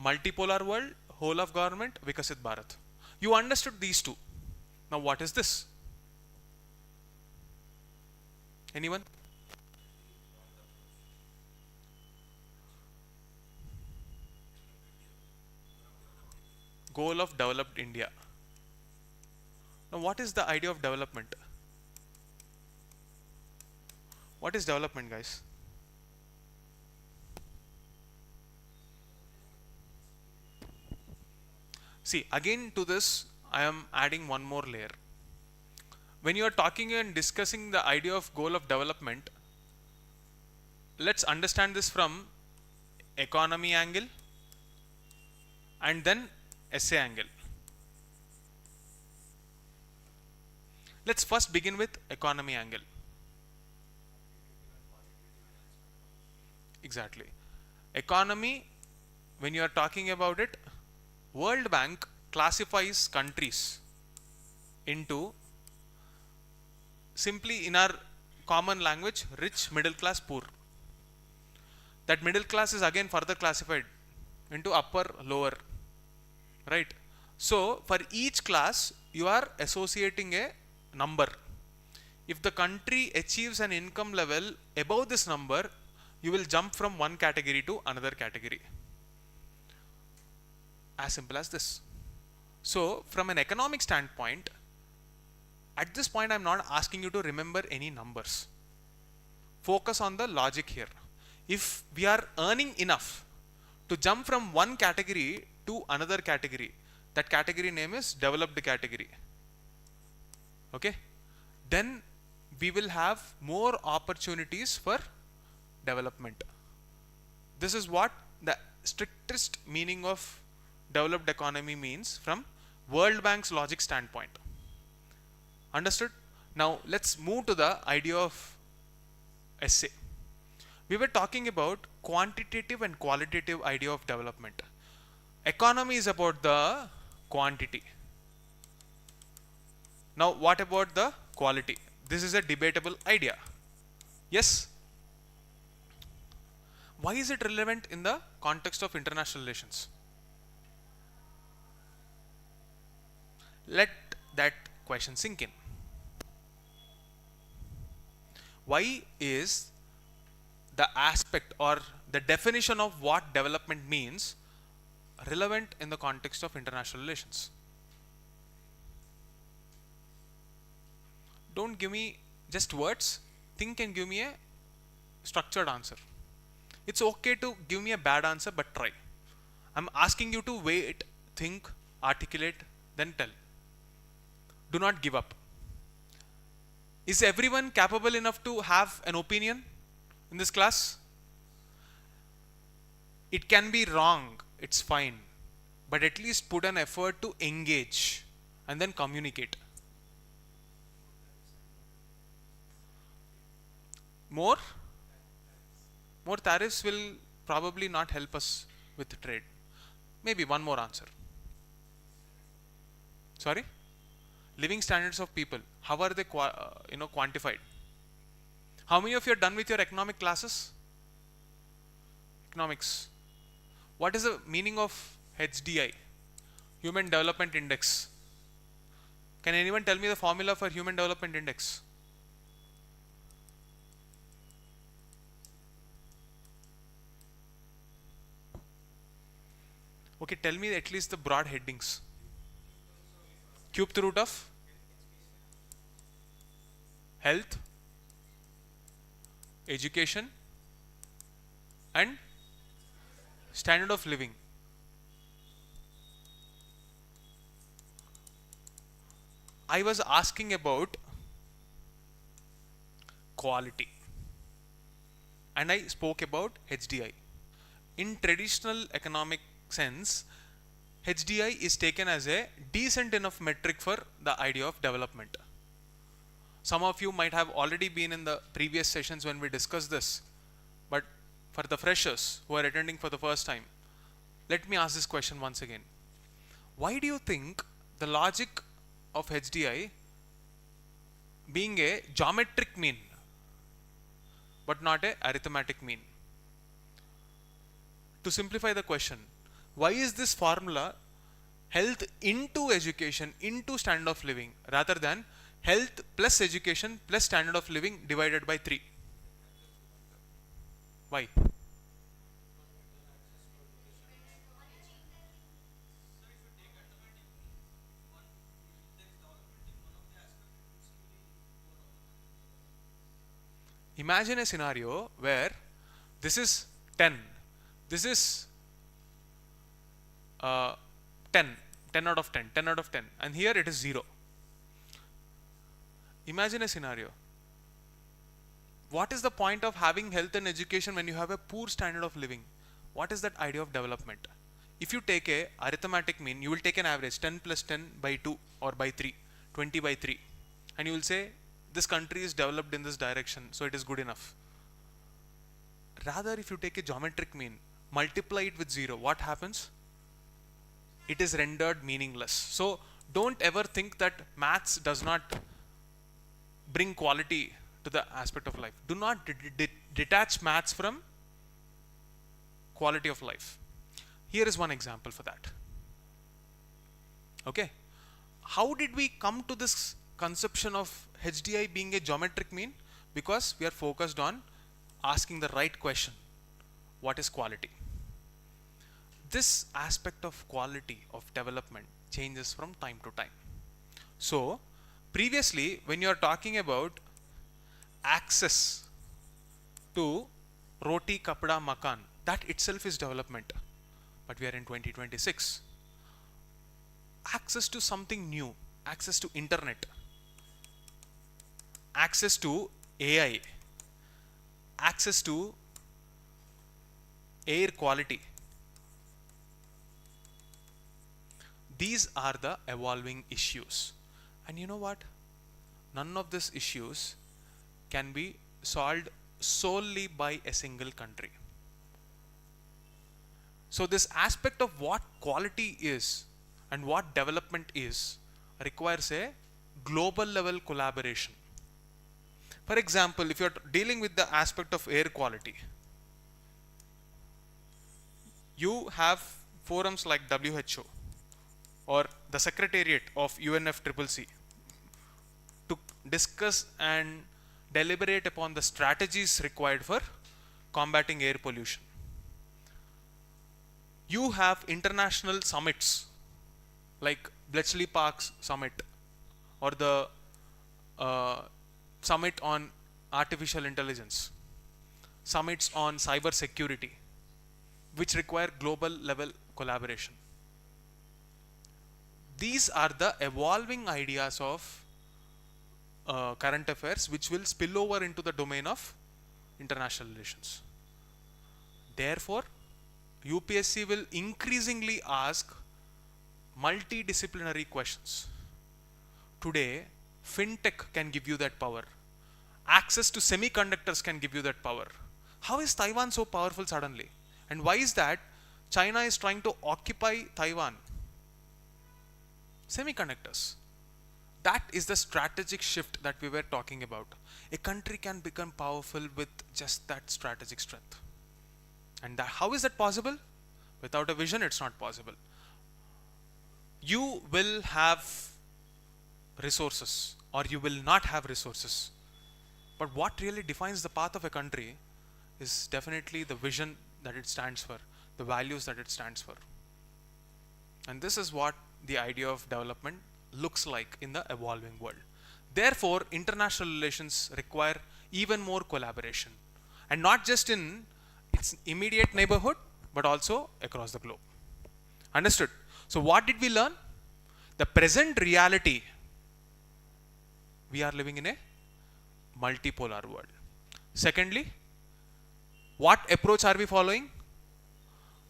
Multipolar world, whole of government, Vikasit Bharat. You understood these two. Now what is this? Anyone? Goal of developed India. Now what is the idea of development? What is development, guys? See, again to this, I am adding one more layer. When you are talking and discussing the idea of goal of development, let's understand this from economy angle and then essay angle. Let's first begin with economy angle. Exactly. Economy, when you are talking about it, World Bank classifies countries into, simply in our common language, rich, middle class, poor. That middle class is again further classified into upper, lower, right? So for each class you are associating a number. If the country achieves an income level above this number, you will jump from one category to another category. As simple as this. So from an economic standpoint, at this point I am not asking you to remember any numbers. Focus on the logic here. If we are earning enough to jump from one category to another category, that category name is developed category. Okay? Then we will have more opportunities for development. This is what the strictest meaning of developed economy means from World Bank's logic standpoint. Understood? Now let's move to the idea of essay. We were talking about quantitative and qualitative idea of development. Economy is about the quantity. Now what about the quality? This is a debatable idea. Yes? Why is it relevant in the context of international relations? Let that question sink in. Why is the aspect or the definition of what development means relevant in the context of international relations? Don't give me just words. Think and give me a structured answer. It's okay to give me a bad answer, but try. I'm asking you to wait, think, articulate, then tell. Do not give up. Is everyone capable enough to have an opinion in this class? It can be wrong, it's fine, but at least put an effort to engage and then communicate. More tariffs will probably not help us with trade. Maybe one more answer. Sorry? Living standards of people. How are they quantified? How many of you are done with your economic classes? Economics. What is the meaning of HDI? Human Development Index. Can anyone tell me the formula for Human Development Index? Okay, tell me at least the broad headings. Cubed root of health, education, and standard of living. I was asking about quality and I spoke about HDI. In traditional economic sense, HDI is taken as a decent enough metric for the idea of development. Some of you might have already been in the previous sessions when we discussed this, but for the freshers who are attending for the first time, let me ask this question once again. Why do you think the logic of HDI being a geometric mean but not a arithmetic mean? To simplify the question, why is this formula health into education into standard of living rather than health plus education plus standard of living divided by 3? Why? Imagine a scenario where this is 10, this is 10, 10 out of 10, 10 out of 10, and here it is 0. Imagine a scenario. What is the point of having health and education when you have a poor standard of living? What is that idea of development? If you take a arithmetic mean, you will take an average 10 plus 10 by 2 or by 3, 20 by 3, and you will say this country is developed in this direction, so it is good enough. Rather, if you take a geometric mean, multiply it with 0, what happens? It is rendered meaningless. So don't ever think that maths does not bring quality to the aspect of life. Do not detach maths from quality of life. Here is one example for that. Okay, how did we come to this conception of HDI being a geometric mean? Because we are focused on asking the right question. What is quality? This aspect of quality of development changes from time to time. So previously, when you are talking about access to roti, kapda, makan, that itself is development. But we are in 2026. Access to something new, access to internet, access to AI, access to air quality. These are the evolving issues. And you know what? None of these issues can be solved solely by a single country. So this aspect of what quality is and what development is requires a global level collaboration. For example, if you are dealing with the aspect of air quality, you have forums like WHO or the Secretariat of UNFCCC to discuss and deliberate upon the strategies required for combating air pollution. You have international summits like Bletchley Park's summit or the summit on artificial intelligence, summits on cyber security, which require global level collaboration. These are the evolving ideas of current affairs which will spill over into the domain of international relations. Therefore, UPSC will increasingly ask multidisciplinary questions. Today, fintech can give you that power. Access to semiconductors can give you that power. How is Taiwan so powerful suddenly? And why is that China is trying to occupy Taiwan? Semiconductors. That is the strategic shift that we were talking about. A country can become powerful with just that strategic strength. And how is that possible? Without a vision, it's not possible. You will have resources or you will not have resources. But what really defines the path of a country is definitely the vision that it stands for, the values that it stands for. And this is what the idea of development looks like in the evolving world. Therefore, international relations require even more collaboration, and not just in its immediate neighborhood, but also across the globe. Understood? So what did we learn? The present reality, we are living in a multipolar world. Secondly, what approach are we following?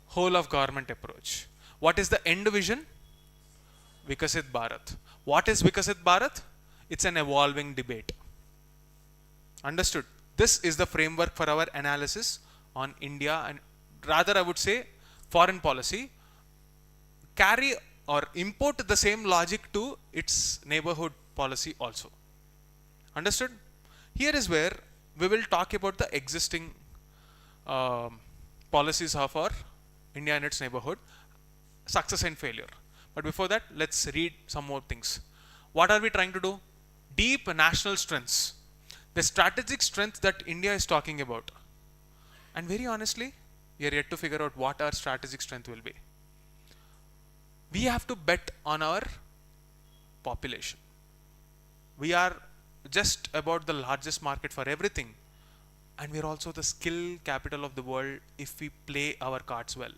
Whole of government approach. What is the end vision? Vikasit Bharat. What is Vikasit Bharat? It's an evolving debate. Understood? This is the framework for our analysis on India, and rather I would say foreign policy carry or import the same logic to its neighborhood policy also. Understood? Here is where we will talk about the existing policies of our India and its neighborhood, success and failure. But before that, let's read some more things. What are we trying to do? Deep national strengths, the strategic strength that India is talking about. And very honestly, we are yet to figure out what our strategic strength will be. We have to bet on our population. We are just about the largest market for everything, and we are also the skill capital of the world if we play our cards well.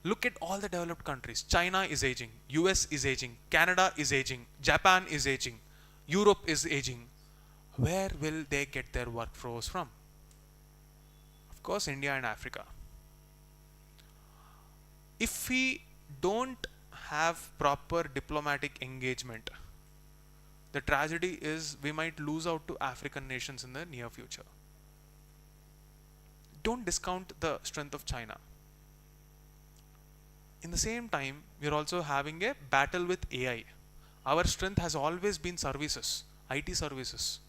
Look at all the developed countries. China is aging, US is aging, Canada is aging, Japan is aging, Europe is aging. Where will they get their workforce from? Of course, India and Africa. If we don't have proper diplomatic engagement, the tragedy is we might lose out to African nations in the near future. Don't discount the strength of China. In the same time, we are also having a battle with AI. Our strength has always been services, IT services.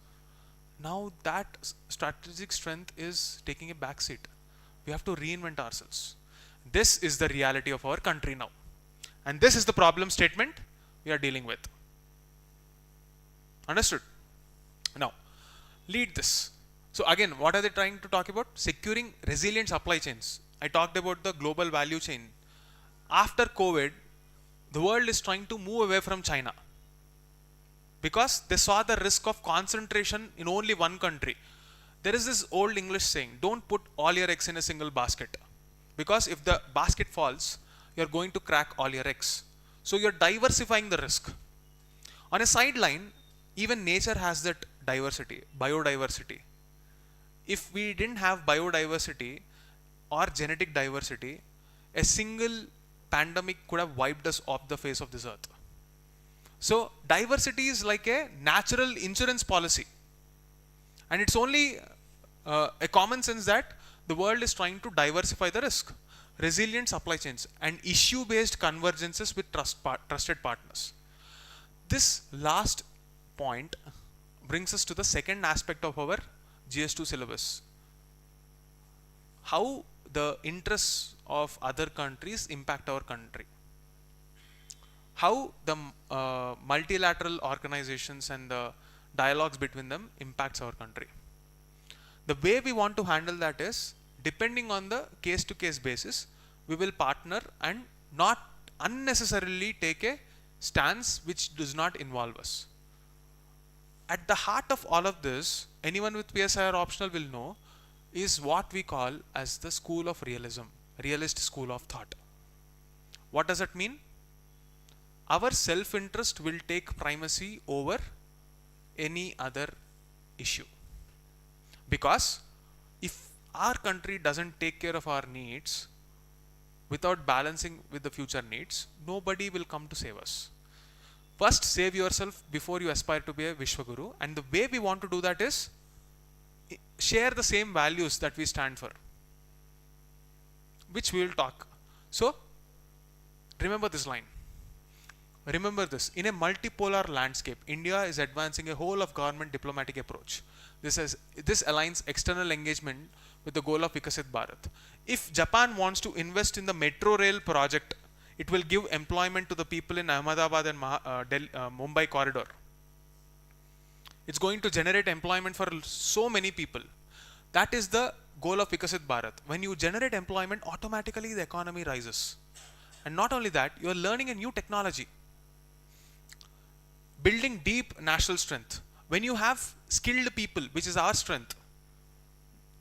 Now that strategic strength is taking a backseat. We have to reinvent ourselves. This is the reality of our country now. And this is the problem statement we are dealing with. Understood? Now, lead this. So again, what are they trying to talk about? Securing resilient supply chains. I talked about the global value chain. After COVID, the world is trying to move away from China because they saw the risk of concentration in only one country. There is this old English saying, don't put all your eggs in a single basket, because if the basket falls, you're going to crack all your eggs. So you're diversifying the risk. On a sideline, even nature has that diversity, biodiversity. If we didn't have biodiversity or genetic diversity, a single pandemic could have wiped us off the face of this earth. So diversity is like a natural insurance policy. And it's only a common sense that the world is trying to diversify the risk. Resilient supply chains and issue-based convergences with trusted partners. This last point brings us to the second aspect of our GS2 syllabus. How the interests of other countries impact our country. How the multilateral organizations and the dialogues between them impacts our country. The way we want to handle that is, depending on the case-to-case basis, we will partner and not unnecessarily take a stance which does not involve us. At the heart of all of this, anyone with PSI or optional will know, is what we call as the school of realism, realist school of thought. What does it mean? Our self-interest will take primacy over any other issue. Because if our country doesn't take care of our needs without balancing with the future needs, nobody will come to save us. First, save yourself before you aspire to be a Vishwaguru. And the way we want to do that is share the same values that we stand for, which we will talk. So, remember this line. Remember this. In a multipolar landscape, India is advancing a whole of government diplomatic approach. This aligns external engagement with the goal of Vikasit Bharat. If Japan wants to invest in the metro rail project, it will give employment to the people in Ahmedabad and Mumbai corridor. It's going to generate employment for so many people. That is the goal of Vikasit Bharat. When you generate employment, automatically the economy rises. And not only that, you are learning a new technology. Building deep national strength. When you have skilled people, which is our strength,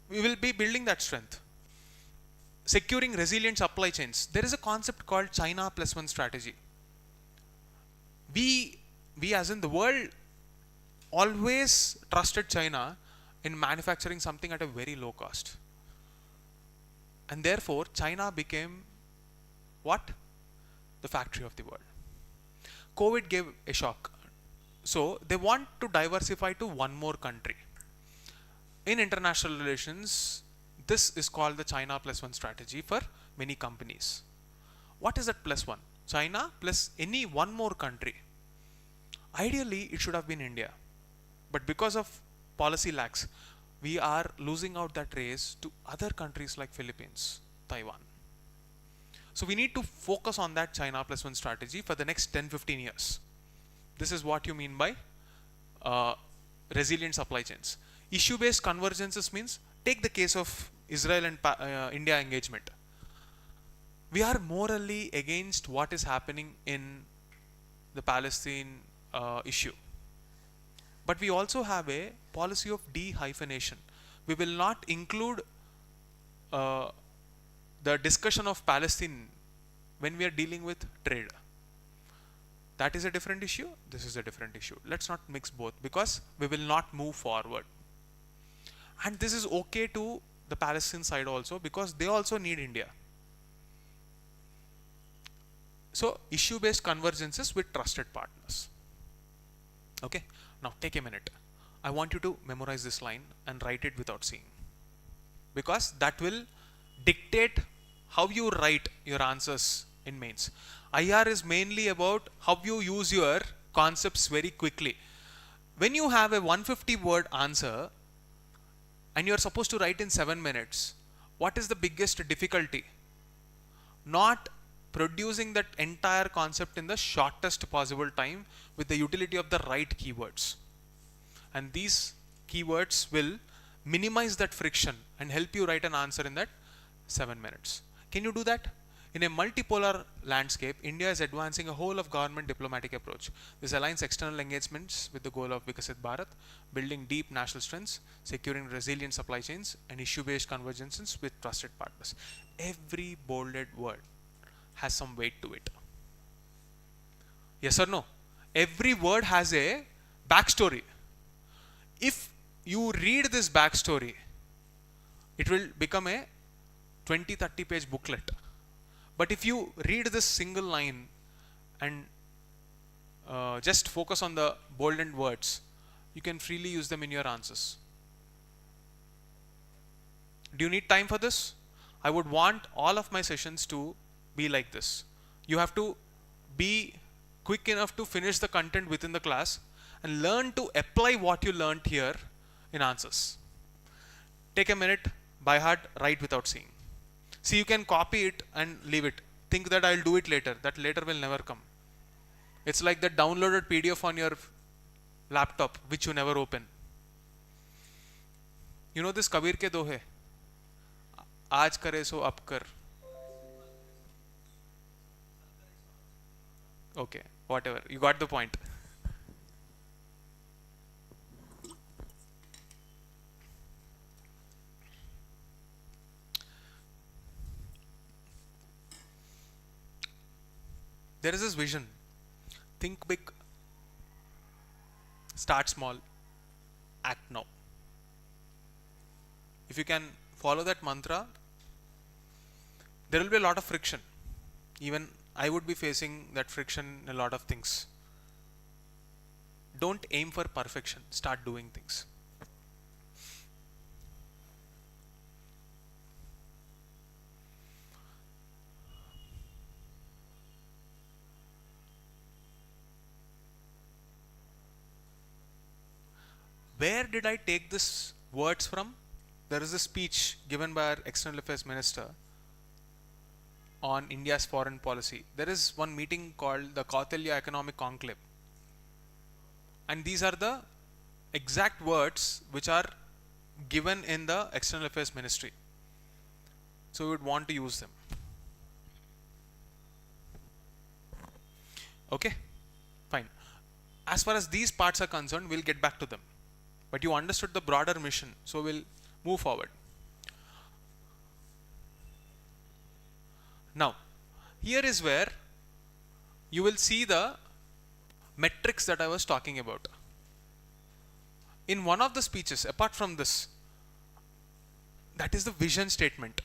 we will be building that strength. Securing resilient supply chains. There is a concept called China plus one strategy. We as in the world always trusted China in manufacturing something at a very low cost. And therefore, China became what? The factory of the world. COVID gave a shock. So they want to diversify to one more country. In international relations, this is called the China plus one strategy for many companies. What is that plus one? China plus any one more country. Ideally, it should have been India. But because of policy lags, we are losing out that race to other countries like Philippines, Taiwan. So we need to focus on that China plus one strategy for the next 10-15 years. This is what you mean by resilient supply chains. Issue-based convergences means, take the case of Israel and India engagement. We are morally against what is happening in the Palestine issue. But we also have a policy of de-hyphenation. We will not include the discussion of Palestine when we are dealing with trade. That is a different issue. This is a different issue. Let's not mix both, because we will not move forward. And this is okay to the Palestine side also, because they also need India. So issue-based convergences with trusted partners. Okay. Now take a minute. I want you to memorize this line and write it without seeing, because that will dictate how you write your answers in mains. IR is mainly about how you use your concepts very quickly. When you have a 150 word answer and you are supposed to write in 7 minutes, what is the biggest difficulty? Not producing that entire concept in the shortest possible time with the utility of the right keywords. And these keywords will minimize that friction and help you write an answer in that 7 minutes. Can you do that? In a multipolar landscape, India is advancing a whole of government diplomatic approach. This aligns external engagements with the goal of Vikasit Bharat, building deep national strengths, securing resilient supply chains, and issue-based convergences with trusted partners. Every bolded word has some weight to it. Yes or no? Every word has a backstory. If you read this backstory, it will become a 20-30 page booklet. But if you read this single line and just focus on the bolded words, you can freely use them in your answers. Do you need time for this? I would want all of my sessions to be like this. You have to be quick enough to finish the content within the class and learn to apply what you learned here in answers. Take a minute, by heart, write without seeing. See, you can copy it and leave it. Think that I'll do it later. That later will never come. It's like that downloaded PDF on your laptop which you never open. You know this Kabir ke dohe? Aaj kare so ab kar. Okay, whatever. You got the point. There is this vision. Think big, start small, act now. If you can follow that mantra, there will be a lot of friction. Even I would be facing that friction in a lot of things. Don't aim for perfection. Start doing things. Where did I take this words from? There is a speech given by our External Affairs Minister on India's foreign policy. There is one meeting called the Kautilya Economic Conclave. And these are the exact words which are given in the External Affairs Ministry. So we would want to use them. Okay, fine. As far as these parts are concerned, we'll get back to them. But you understood the broader mission, so we'll move forward. Now, here is where you will see the metrics that I was talking about. In one of the speeches, apart from this, that is the vision statement.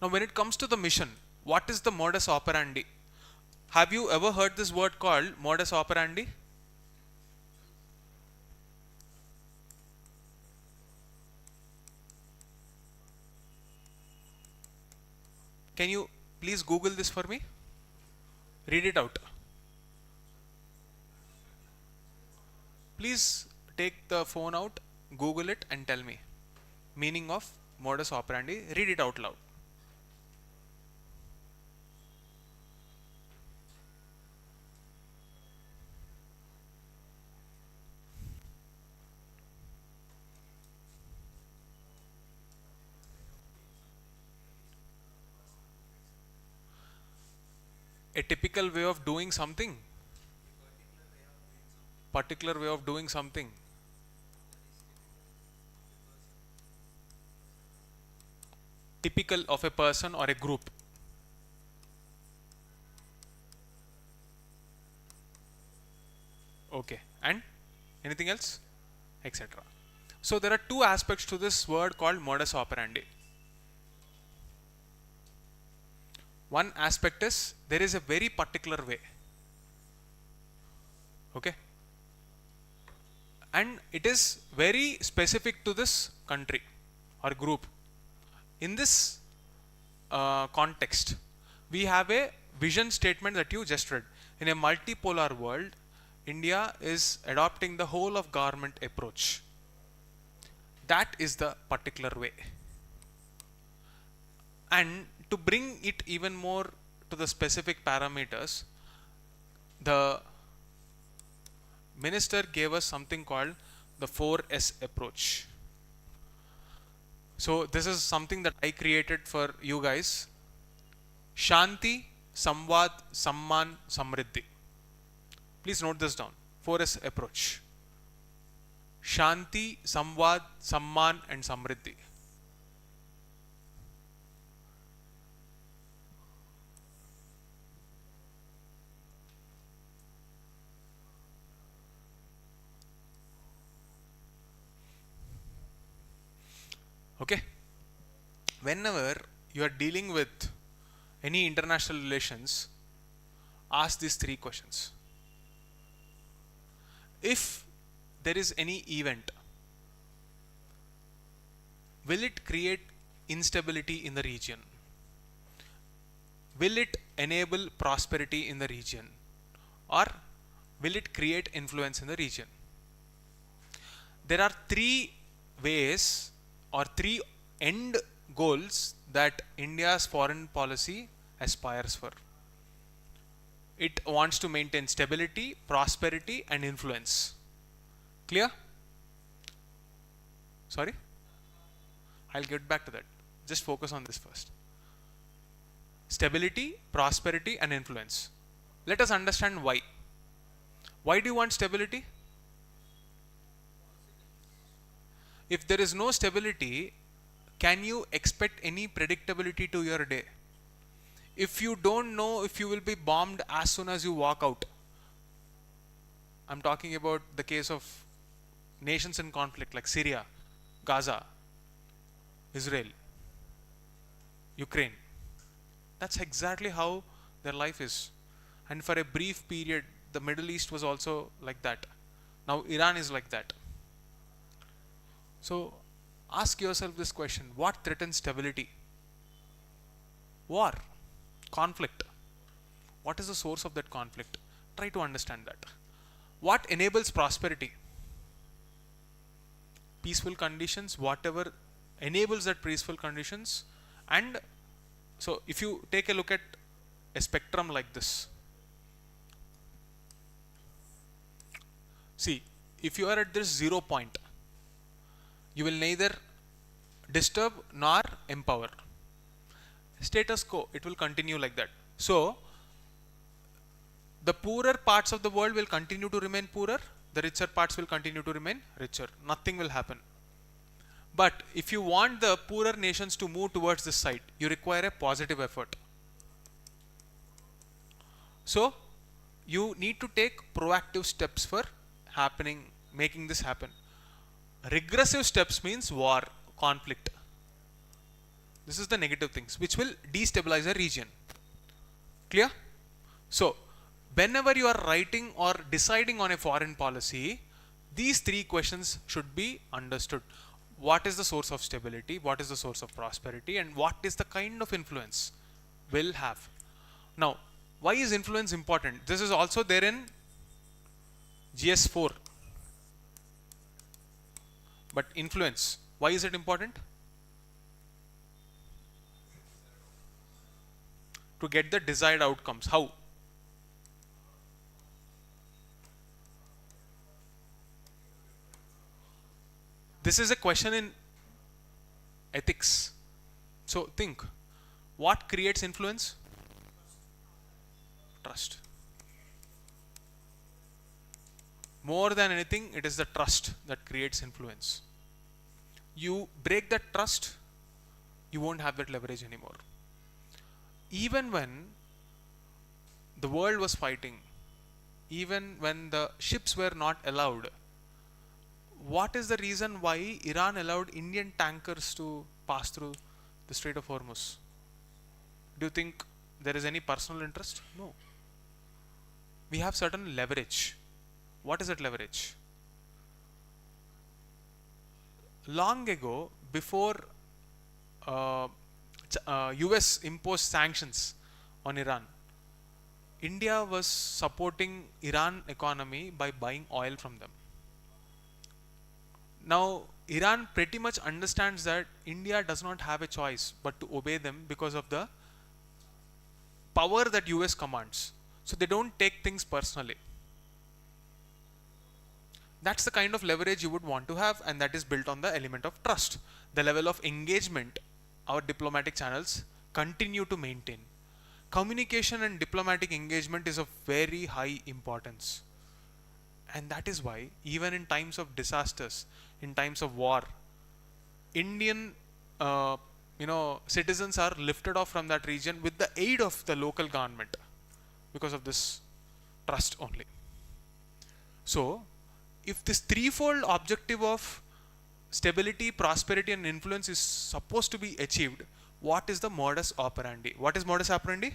Now, when it comes to the mission, what is the modus operandi? Have you ever heard this word called modus operandi? Can you please Google this for me? Read it out. Please take the phone out, Google it and tell me. Meaning of modus operandi. Read it out loud. A typical way of doing something. Particular way of doing something. Typical of a person or a group. Okay. And anything else? Etc. So there are two aspects to this word called modus operandi. One aspect is there is a very particular way. Okay. And it is very specific to this country or group. In this context, we have a vision statement that you just read. In a multipolar world, India is adopting the whole of government approach. That is the particular way. And to bring it even more to the specific parameters, the minister gave us something called the 4S approach. So this is something that I created for you guys. Shanti, Samvad, Samman, Samriddhi. Please note this down. 4S approach. Shanti, Samvad, Samman and Samriddhi. Okay. Whenever you are dealing with any international relations, ask these three questions. If there is any event, will it create instability in the region? Will it enable prosperity in the region? Or will it create influence in the region? There are three ways or three end goals that India's foreign policy aspires for. It wants to maintain stability, prosperity and influence. Clear? Sorry? I'll get back to that. Just focus on this first. Stability, prosperity and influence. Let us understand why. Why do you want stability? If there is no stability, can you expect any predictability to your day? If you don't know if you will be bombed as soon as you walk out. I'm talking about the case of nations in conflict like Syria, Gaza, Israel, Ukraine. That's exactly how their life is. And for a brief period, the Middle East was also like that. Now Iran is like that. So ask yourself this question: what threatens stability? War, conflict. What is the source of that conflict? Try to understand that. What enables prosperity? Peaceful conditions, whatever enables that peaceful conditions. And so if you take a look at a spectrum like this, see, if you are at this 0 point, you will neither disturb nor empower. Status quo, it will continue like that. So the poorer parts of the world will continue to remain poorer, the richer parts will continue to remain richer. Nothing will happen. But if you want the poorer nations to move towards this side, you require a positive effort. So you need to take proactive steps for making this happen. Regressive steps means war, conflict. This is the negative things which will destabilize a region. Clear? So whenever you are writing or deciding on a foreign policy, these three questions should be understood. What is the source of stability? What is the source of prosperity? And what is the kind of influence Will have. Now, why is influence important? This is also there in GS4. But influence, why is it important? To get the desired outcomes. How? This is a question in ethics. So think, what creates influence? Trust. More than anything, it is the trust that creates influence. You break that trust, you won't have that leverage anymore. Even when the world was fighting, even when the ships were not allowed, what is the reason why Iran allowed Indian tankers to pass through the Strait of Hormuz? Do you think there is any personal interest? No. We have certain leverage. What is that leverage? Long ago, before US imposed sanctions on Iran, India was supporting Iran economy by buying oil from them. Now, Iran pretty much understands that India does not have a choice but to obey them because of the power that US commands. So they don't take things personally. That's the kind of leverage you would want to have, and that is built on the element of trust. The level of engagement our diplomatic channels continue to maintain. Communication and diplomatic engagement is of very high importance. And that is why, even in times of disasters, in times of war, Indian citizens are lifted off from that region with the aid of the local government because of this trust only. So, if this threefold objective of stability, prosperity and influence is supposed to be achieved, what is the modus operandi? What is modus operandi?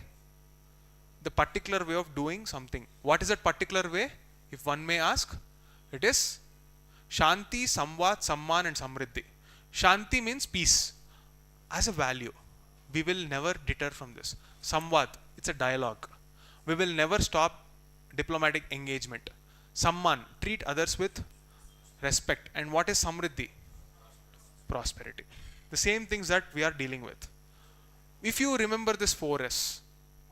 The particular way of doing something. What is that particular way? If one may ask, it is Shanti, Samvad, Samman and Samriddhi. Shanti means peace as a value. We will never deter from this. Samvad, it's a dialogue. We will never stop diplomatic engagement. Samman, treat others with respect. And what is Samriddhi? Prosperity. The same things that we are dealing with. If you remember this 4S,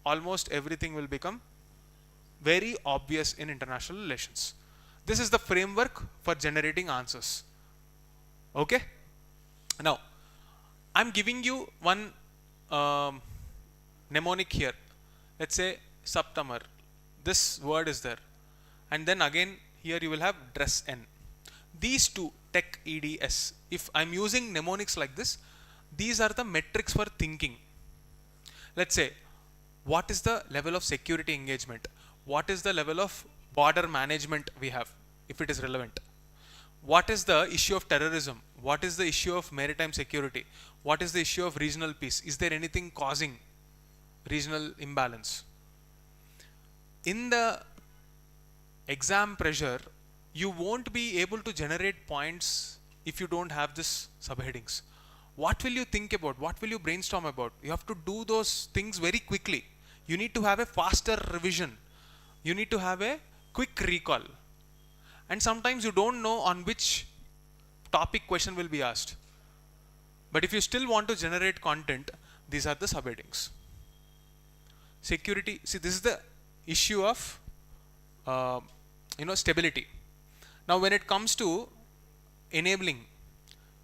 almost everything will become very obvious in international relations. This is the framework for generating answers. Okay? Now, I'm giving you one mnemonic here. Let's say September. This word is there. And then again, here you will have dress N. These two, tech EDS. If I'm using mnemonics like this, these are the metrics for thinking. Let's say, what is the level of security engagement? What is the level of border management we have, if it is relevant? What is the issue of terrorism? What is the issue of maritime security? What is the issue of regional peace? Is there anything causing regional imbalance? In the exam pressure, you won't be able to generate points if you don't have this subheadings. What will you think about? What will you brainstorm about? You have to do those things very quickly. You need to have a faster revision. You need to have a quick recall. And sometimes you don't know on which topic question will be asked. But if you still want to generate content, these are the subheadings. Security, see, this is the issue of stability. Now when it comes to enabling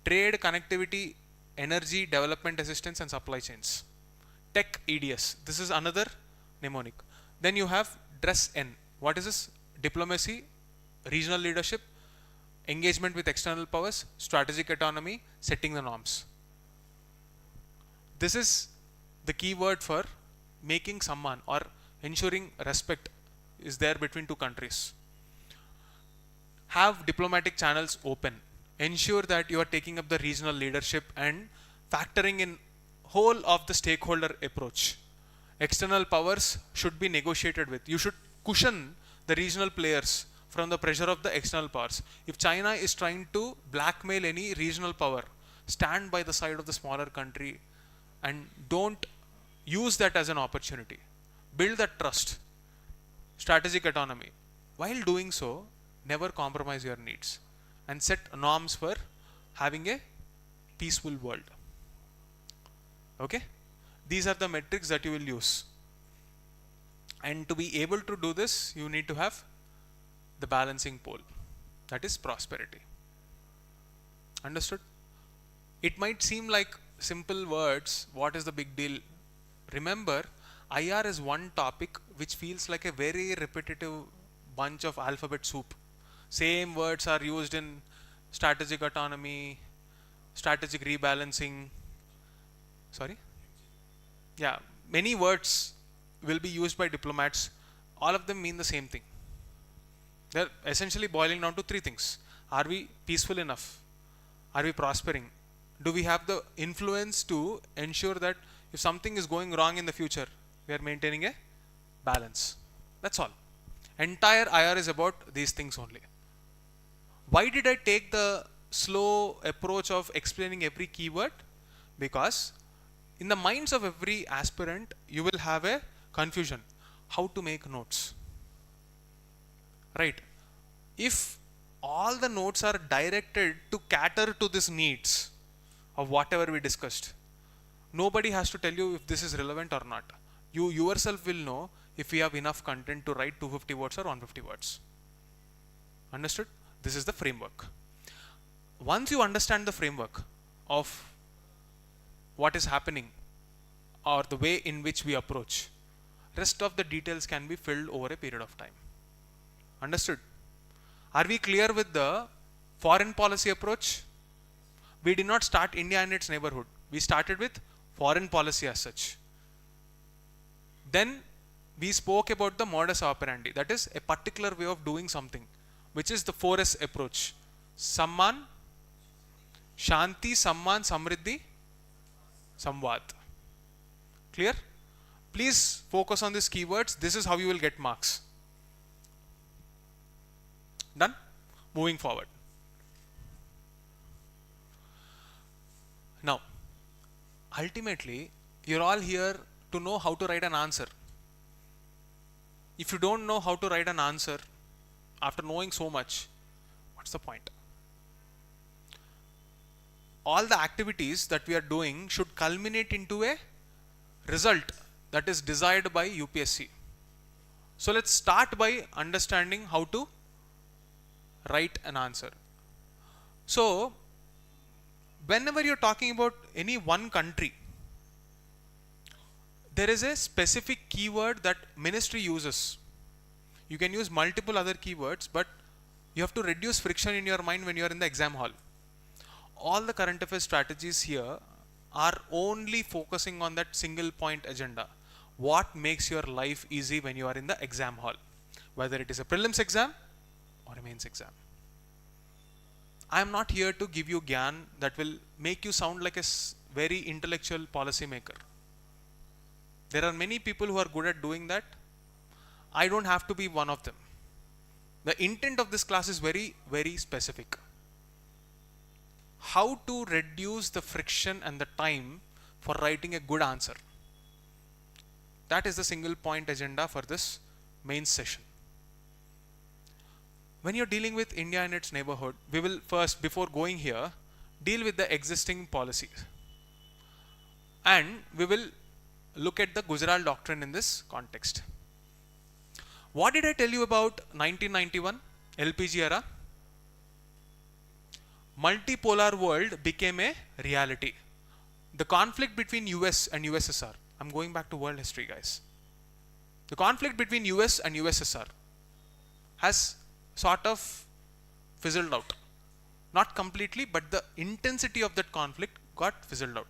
trade, connectivity, energy, development assistance and supply chains, tech EDS, this is another mnemonic. Then you have dress N. What is this? Diplomacy, regional leadership, engagement with external powers, strategic autonomy, setting the norms. This is the keyword for making someone or ensuring respect is there between two countries. Have diplomatic channels open. Ensure that you are taking up the regional leadership and factoring in whole of the stakeholder approach. External powers should be negotiated with. You should cushion the regional players from the pressure of the external powers. If China is trying to blackmail any regional power, stand by the side of the smaller country and don't use that as an opportunity. Build that trust, strategic autonomy. While doing so, never compromise your needs and set norms for having a peaceful world. Okay? These are the metrics that you will use. And to be able to do this, you need to have the balancing pole, that is prosperity. Understood? It might seem like simple words. What is the big deal? Remember, IR is one topic which feels like a very repetitive bunch of alphabet soup. Same words are used in strategic autonomy, strategic rebalancing. Sorry? Yeah, many words will be used by diplomats. All of them mean the same thing. They're essentially boiling down to three things. Are we peaceful enough? Are we prospering? Do we have the influence to ensure that if something is going wrong in the future, we are maintaining a balance? That's all. Entire IR is about these things only. Why did I take the slow approach of explaining every keyword? Because in the minds of every aspirant, you will have a confusion. How to make notes? Right? If all the notes are directed to cater to these needs of whatever we discussed, nobody has to tell you if this is relevant or not. You yourself will know if we have enough content to write 250 words or 150 words. Understood? This is the framework. Once you understand the framework of what is happening or the way in which we approach, rest of the details can be filled over a period of time. Understood? Are we clear with the foreign policy approach? We did not start India and its neighborhood. We started with foreign policy as such. Then we spoke about the modus operandi, that is a particular way of doing something, which is the 4S approach. Samman, Shanti, Samman, Samriddhi, Samvad. Clear? Please focus on these keywords. This is how you will get marks. Done? Moving forward. Now, ultimately, you're all here to know how to write an answer. If you don't know how to write an answer, after knowing so much, what's the point? All the activities that we are doing should culminate into a result that is desired by UPSC. So let's start by understanding how to write an answer. So whenever you're talking about any one country, there is a specific keyword that ministry uses. You can use multiple other keywords, but you have to reduce friction in your mind when you are in the exam hall. All the current affairs strategies here are only focusing on that single point agenda. What makes your life easy when you are in the exam hall, whether it is a prelims exam or a mains exam. I am not here to give you gyan that will make you sound like a very intellectual policy maker. There are many people who are good at doing that. I don't have to be one of them. The intent of this class is very, very specific. How to reduce the friction and the time for writing a good answer. That is the single point agenda for this main session. When you're dealing with India and its neighborhood, we will first, before going here, deal with the existing policies. And we will look at the Gujarat doctrine in this context. What did I tell you about 1991 LPG era? Multipolar world became a reality. The conflict between US and USSR. I'm going back to world history, guys. The conflict between US and USSR has sort of fizzled out. Not completely, but the intensity of that conflict got fizzled out.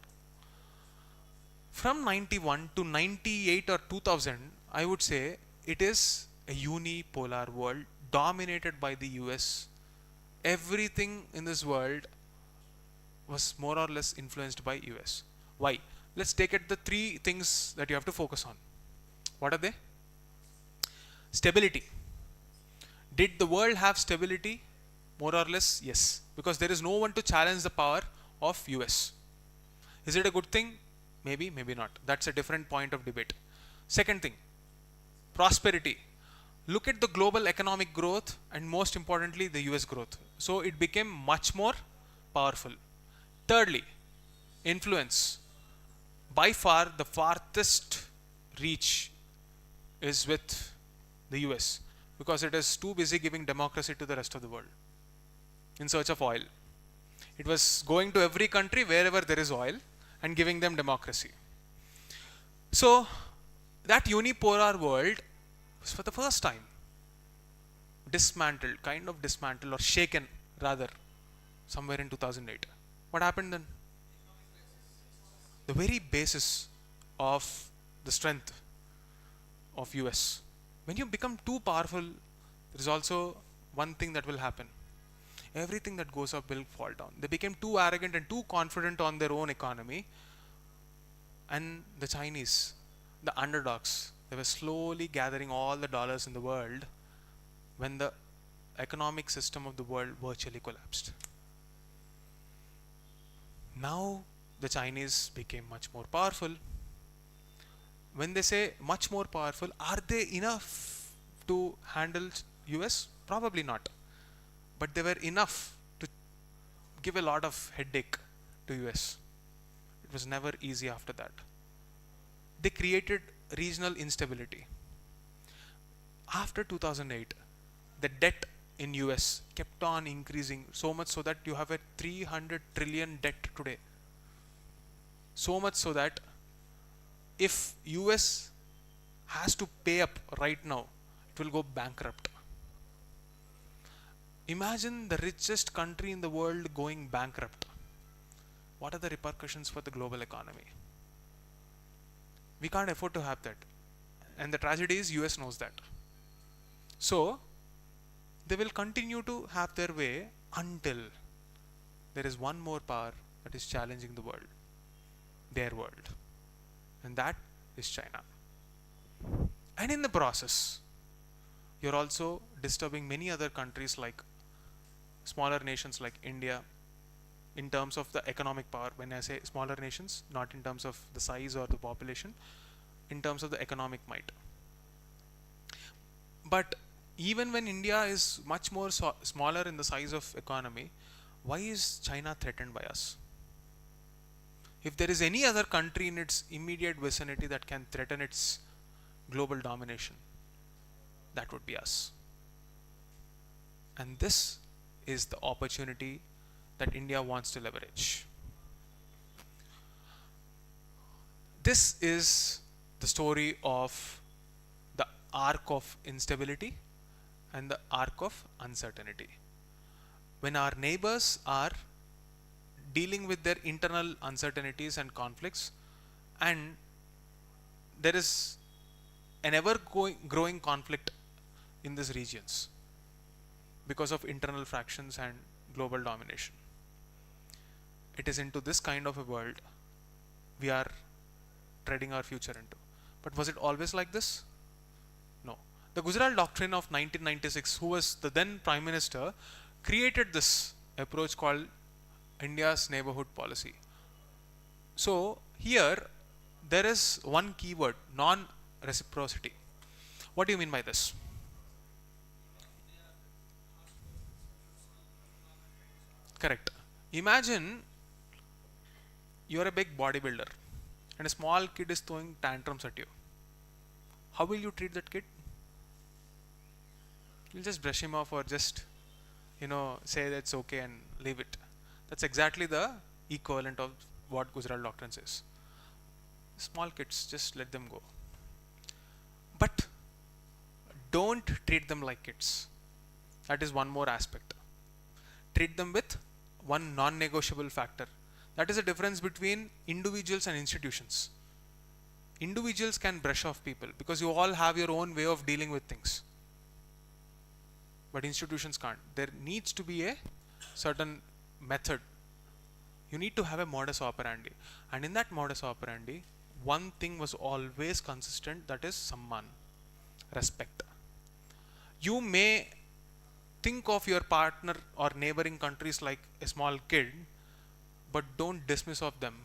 From 91 to 98 or 2000, I would say it is a unipolar world dominated by the US. Everything in this world was more or less influenced by US. Why? Let's take it the three things that you have to focus on. What are they? Stability. Did the world have stability? More or less, yes. Because there is no one to challenge the power of US. Is it a good thing? Maybe, maybe not. That's a different point of debate. Second thing, prosperity. Look at the global economic growth and most importantly the US growth. So it became much more powerful. Thirdly, influence. By far the farthest reach is with the US because it is too busy giving democracy to the rest of the world in search of oil. It was going to every country wherever there is oil and giving them democracy. So that unipolar world was for the first time dismantled, kind of dismantled or shaken rather, somewhere in 2008. What happened then? The very basis of the strength of US. When you become too powerful, there is also one thing that will happen. Everything that goes up will fall down. They became too arrogant and too confident on their own economy. And the Chinese, the underdogs, they were slowly gathering all the dollars in the world when the economic system of the world virtually collapsed. Now the Chinese became much more powerful. When they say much more powerful, are they enough to handle US? Probably not. But they were enough to give a lot of headache to US. It was never easy after that. They created regional instability. After 2008, the debt in US kept on increasing so much so that you have a 300 trillion debt today. So much so that if US has to pay up right now, it will go bankrupt. Imagine the richest country in the world going bankrupt. What are the repercussions for the global economy? We can't afford to have that. And the tragedy is US knows that. So they will continue to have their way until there is one more power that is challenging the world, their world, and that is China. And in the process, you're also disturbing many other countries like smaller nations like India in terms of the economic power. When I say smaller nations, not in terms of the size or the population, in terms of the economic might. But even when India is much more smaller in the size of economy, why is China threatened by us? If there is any other country in its immediate vicinity that can threaten its global domination, that would be us. And this is the opportunity that India wants to leverage. This is the story of the arc of instability and the arc of uncertainty. When our neighbors are dealing with their internal uncertainties and conflicts, and there is an ever growing conflict in these regions because of internal fractions and global domination. It is into this kind of a world we are treading our future into. But was it always like this? No. The Gujarat Doctrine of 1996, who was the then Prime Minister, created this approach called India's neighborhood policy. So here there is one keyword, non-reciprocity. What do you mean by this? Correct. Imagine you're a big bodybuilder and a small kid is throwing tantrums at you. How will you treat that kid? You'll just brush him off or just, say that's okay and leave it. That's exactly the equivalent of what Gujarat Doctrine says. Small kids, just let them go. But don't treat them like kids. That is one more aspect. Treat them with one non-negotiable factor. That is the difference between individuals and institutions. Individuals can brush off people because you all have your own way of dealing with things. But institutions can't. There needs to be a certain method. You need to have a modus operandi. And in that modus operandi, one thing was always consistent, that is samman, respect. You may think of your partner or neighboring countries like a small kid, but don't dismiss of them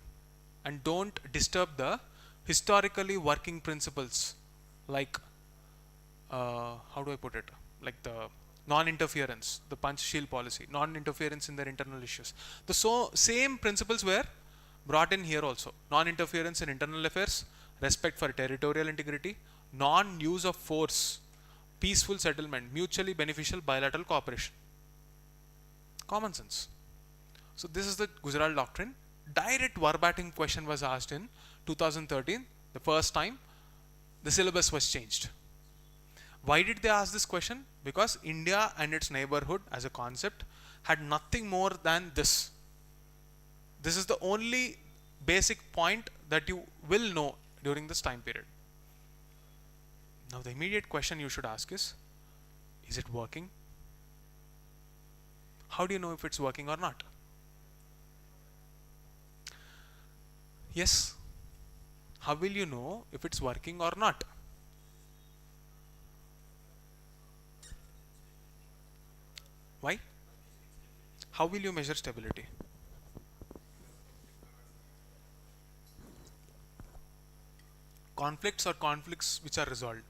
and don't disturb the historically working principles, like how do I put it? Like the non-interference, the Panchsheel policy, non-interference in their internal issues. The same principles were brought in here also. Non-interference in internal affairs, respect for territorial integrity, non-use of force, peaceful settlement, mutually beneficial bilateral cooperation. Common sense. So this is the Gujarat Doctrine. Direct verbatim question was asked in 2013, the first time the syllabus was changed. Why did they ask this question? Because India and its neighborhood as a concept had nothing more than this. This is the only basic point that you will know during this time period. Now the immediate question you should ask is it working? How do you know if it's working or not? Yes. How will you know if it's working or not? Why? How will you measure stability? Conflicts or conflicts which are resolved.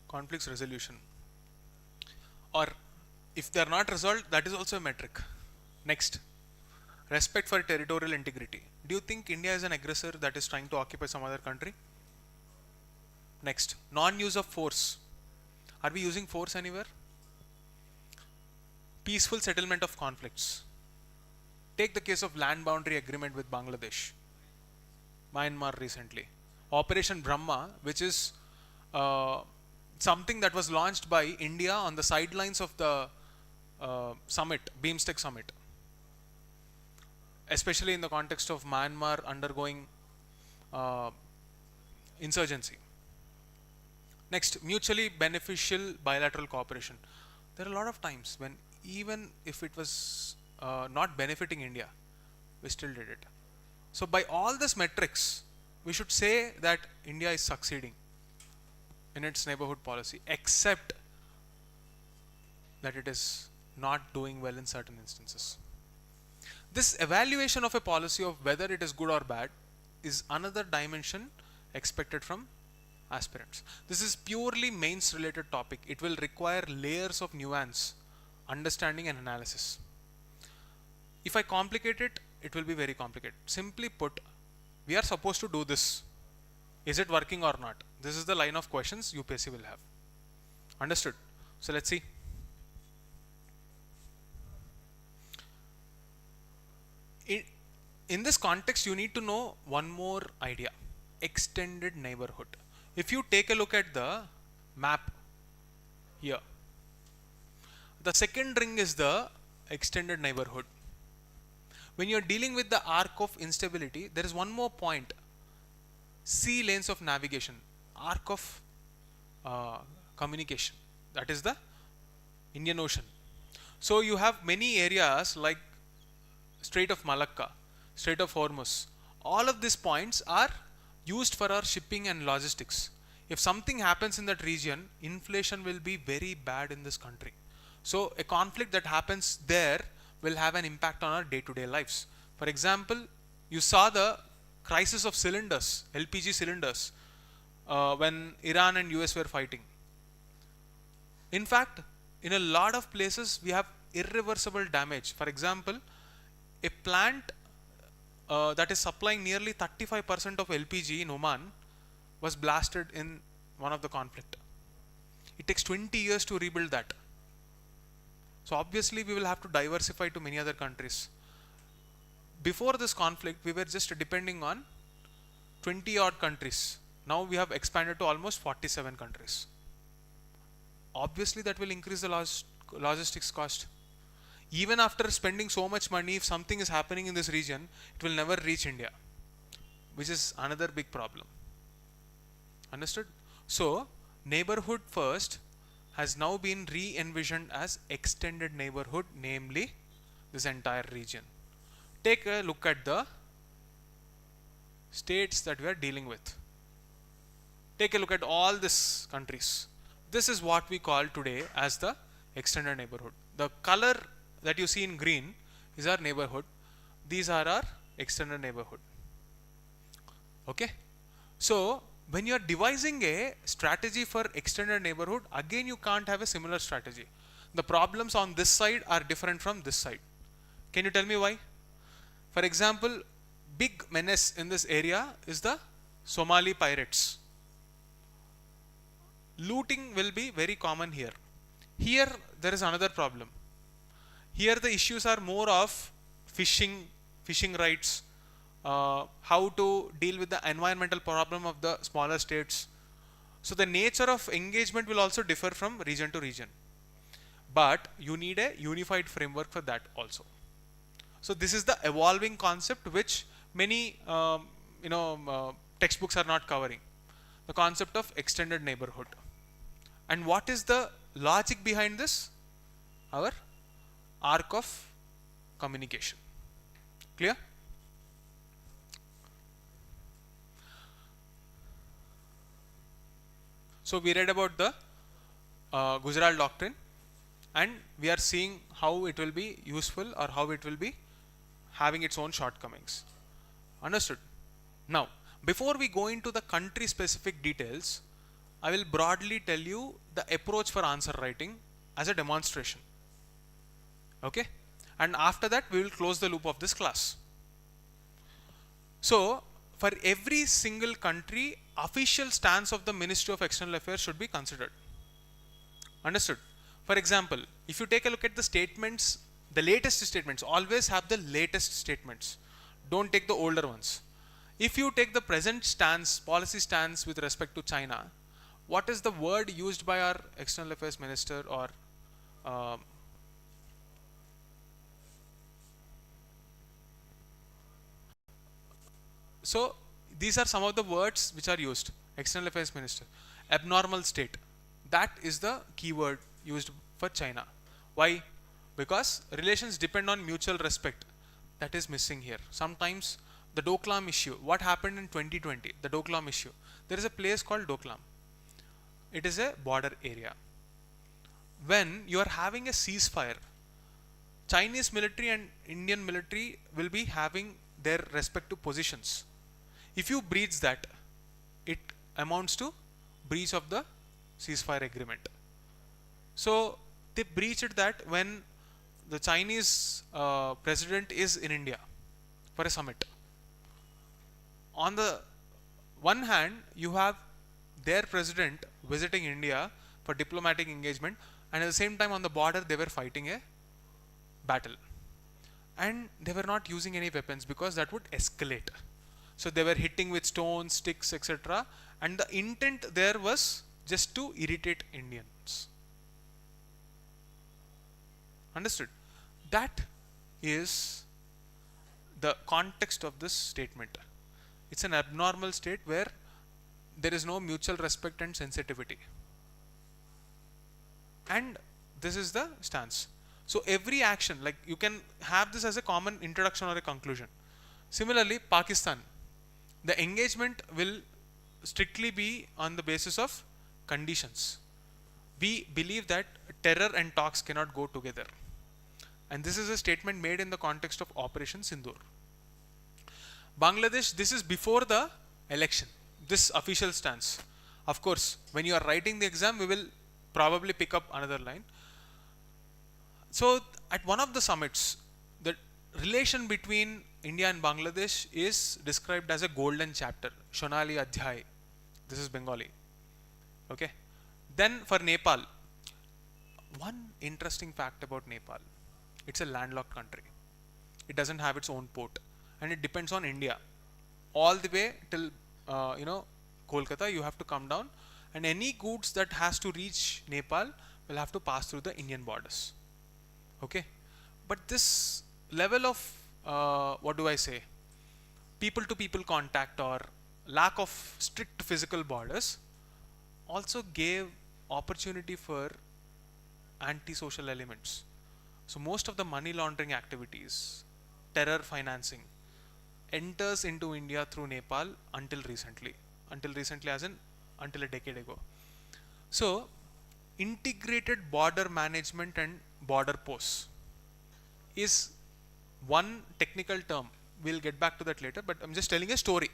Conflicts resolution. Or if they are not resolved, that is also a metric. Next, respect for territorial integrity. Do you think India is an aggressor that is trying to occupy some other country? Next, non-use of force. Are we using force anywhere? Peaceful settlement of conflicts. Take the case of land boundary agreement with Bangladesh, Myanmar recently. Operation Brahma, which is something that was launched by India on the sidelines of the summit, BIMSTEC summit, especially in the context of Myanmar undergoing insurgency. Next, mutually beneficial bilateral cooperation. There are a lot of times when even if it was not benefiting India, we still did it. So by all these metrics, we should say that India is succeeding in its neighborhood policy, except that it is not doing well in certain instances. This evaluation of a policy of whether it is good or bad is another dimension expected from aspirants. This is purely mains related topic. It will require layers of nuance, understanding and analysis. If I complicate it, it will be very complicated. Simply put, we are supposed to do this. Is it working or not? This is the line of questions UPSC will have. Understood? So let's see. In this context, you need to know one more idea: extended neighborhood. If you take a look at the map here, the second ring is the extended neighborhood. When you are dealing with the arc of instability, there is one more point: sea lanes of navigation, arc of communication. That is the Indian Ocean. So you have many areas like Strait of Malacca, Strait of Hormuz. All of these points are used for our shipping and logistics. If something happens in that region, inflation will be very bad in this country. So a conflict that happens there will have an impact on our day-to-day lives. For example, you saw the crisis of cylinders, LPG cylinders, when Iran and US were fighting. In fact, in a lot of places we have irreversible damage. For example, a plant that is supplying nearly 35% of LPG in Oman was blasted in one of the conflict. It takes 20 years to rebuild that. So obviously we will have to diversify to many other countries. Before this conflict, we were just depending on 20 odd countries. Now we have expanded to almost 47 countries. Obviously that will increase the logistics cost. Even after spending so much money, if something is happening in this region, it will never reach India, which is another big problem. Understood? So neighborhood first has now been re-envisioned as extended neighborhood, namely this entire region. Take a look at the states that we are dealing with. Take a look at all these countries. This is what we call today as the extended neighborhood. The color that you see in green is our neighborhood. these are our extended neighborhood. Okay, so when you are devising a strategy for extended neighborhood, again you can't have a similar strategy. The problems on this side are different from this side. Can you tell me why? For example, big menace in this area is the Somali pirates. Looting will be very common here. Here there is another problem. Here the issues are more of fishing rights, how to deal with the environmental problem of the smaller states. So the nature of engagement will also differ from region to region. But you need a unified framework for that also. So this is the evolving concept which many textbooks are not covering. The concept of extended neighborhood. And what is the logic behind this? Our arc of communication. Clear? So we read about the Gujarat doctrine, and we are seeing how it will be useful or how it will be having its own shortcomings. Understood? Now, before we go into the country specific details, I will broadly tell you the approach for answer writing as a demonstration. Okay? And after that, we will close the loop of this class. So, for every single country, official stance of the Ministry of External Affairs should be considered. Understood? For example, if you take a look at the statements, the latest statements, always have the latest statements. Don't take the older ones. If you take the present stance, policy stance with respect to China, what is the word used by our External Affairs Minister or so these are some of the words which are used. External Affairs Minister. Abnormal state. That is the keyword used for China. Why? Because relations depend on mutual respect. That is missing here. Sometimes the Doklam issue. What happened in 2020? The Doklam issue. There is a place called Doklam. It is a border area. When you are having a ceasefire, Chinese military and Indian military will be having their respective positions. If you breach that, it amounts to breach of the ceasefire agreement. So they breached that when the Chinese president is in India for a summit. On the one hand, you have their president visiting India for diplomatic engagement, and at the same time on the border they were fighting a battle. And they were not using any weapons because that would escalate. So they were hitting with stones, sticks, etc. And the intent there was just to irritate Indians. Understood? That is the context of this statement. It's an abnormal state where there is no mutual respect and sensitivity. And this is the stance. So every action, like you can have this as a common introduction or a conclusion. Similarly, Pakistan, the engagement will strictly be on the basis of conditions. We believe that terror and talks cannot go together. And this is a statement made in the context of Operation Sindoor. Bangladesh, this is before the election, this official stance. Of course, when you are writing the exam, we will probably pick up another line. So at one of the summits, the relation between India and Bangladesh is described as a golden chapter, Shonali Adhyay. This is Bengali. Okay. Then for Nepal, one interesting fact about Nepal, it's a landlocked country. It doesn't have its own port, and it depends on India. All the way till Kolkata, you have to come down, and any goods that has to reach Nepal will have to pass through the Indian borders. Okay, but this level of people to people contact or lack of strict physical borders also gave opportunity for anti-social elements. So most of the money laundering activities, terror financing, enters into India through Nepal until recently as in until a decade ago. So integrated border management and border posts is one technical term. We'll get back to that later, but I'm just telling a story.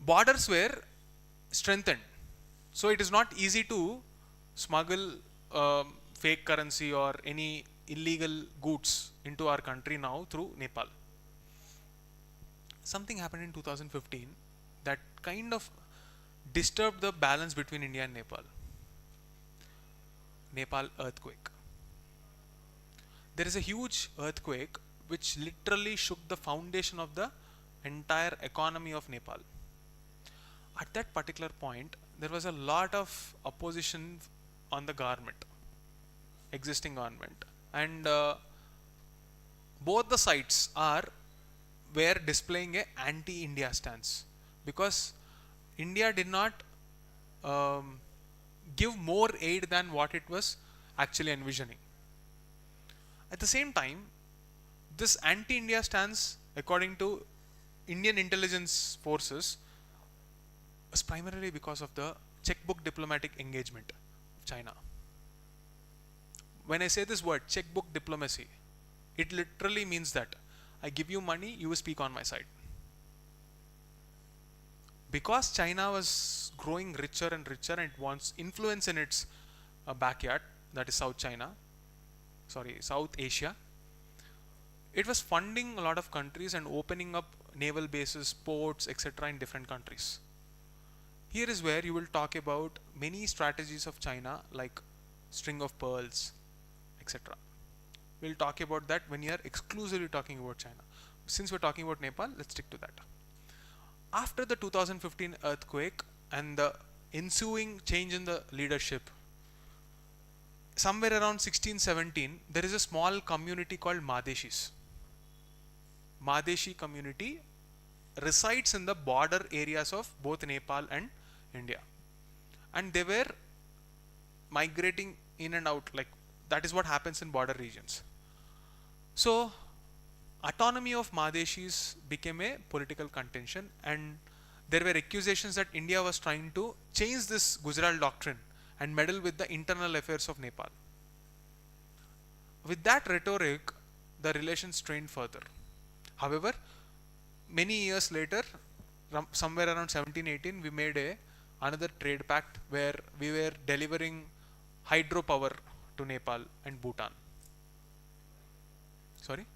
Borders were strengthened. So it is not easy to smuggle fake currency or any illegal goods into our country now through Nepal. Something happened in 2015 that kind of disturbed the balance between India and Nepal. Nepal earthquake. There is a huge earthquake which literally shook the foundation of the entire economy of Nepal. At that particular point, there was a lot of opposition on the government, existing government, and both the sides were displaying a anti-India stance, because India did not give more aid than what it was actually envisioning. At the same time, this anti-India stance, according to Indian intelligence forces, was primarily because of the checkbook diplomatic engagement of China. When I say this word, checkbook diplomacy, it literally means that I give you money, you speak on my side. Because China was growing richer and richer and it wants influence in its backyard, that is South Asia, it was funding a lot of countries and opening up naval bases, ports, etc. in different countries. Here is where you will talk about many strategies of China, like string of pearls, etc. We'll talk about that when you are exclusively talking about China. Since we're talking about Nepal, let's stick to that. After the 2015 earthquake and the ensuing change in the leadership, somewhere around 1617, there is a small community called Madeshis. Madeshi community resides in the border areas of both Nepal and India, and they were migrating in and out, like that is what happens in border regions. So autonomy of Madeshis became a political contention, and there were accusations that India was trying to change this Gujarat doctrine and meddle with the internal affairs of Nepal. With that rhetoric, the relations strained further. However, many years later, somewhere around 1718, we made another trade pact where we were delivering hydropower to Nepal and Bhutan. Sorry?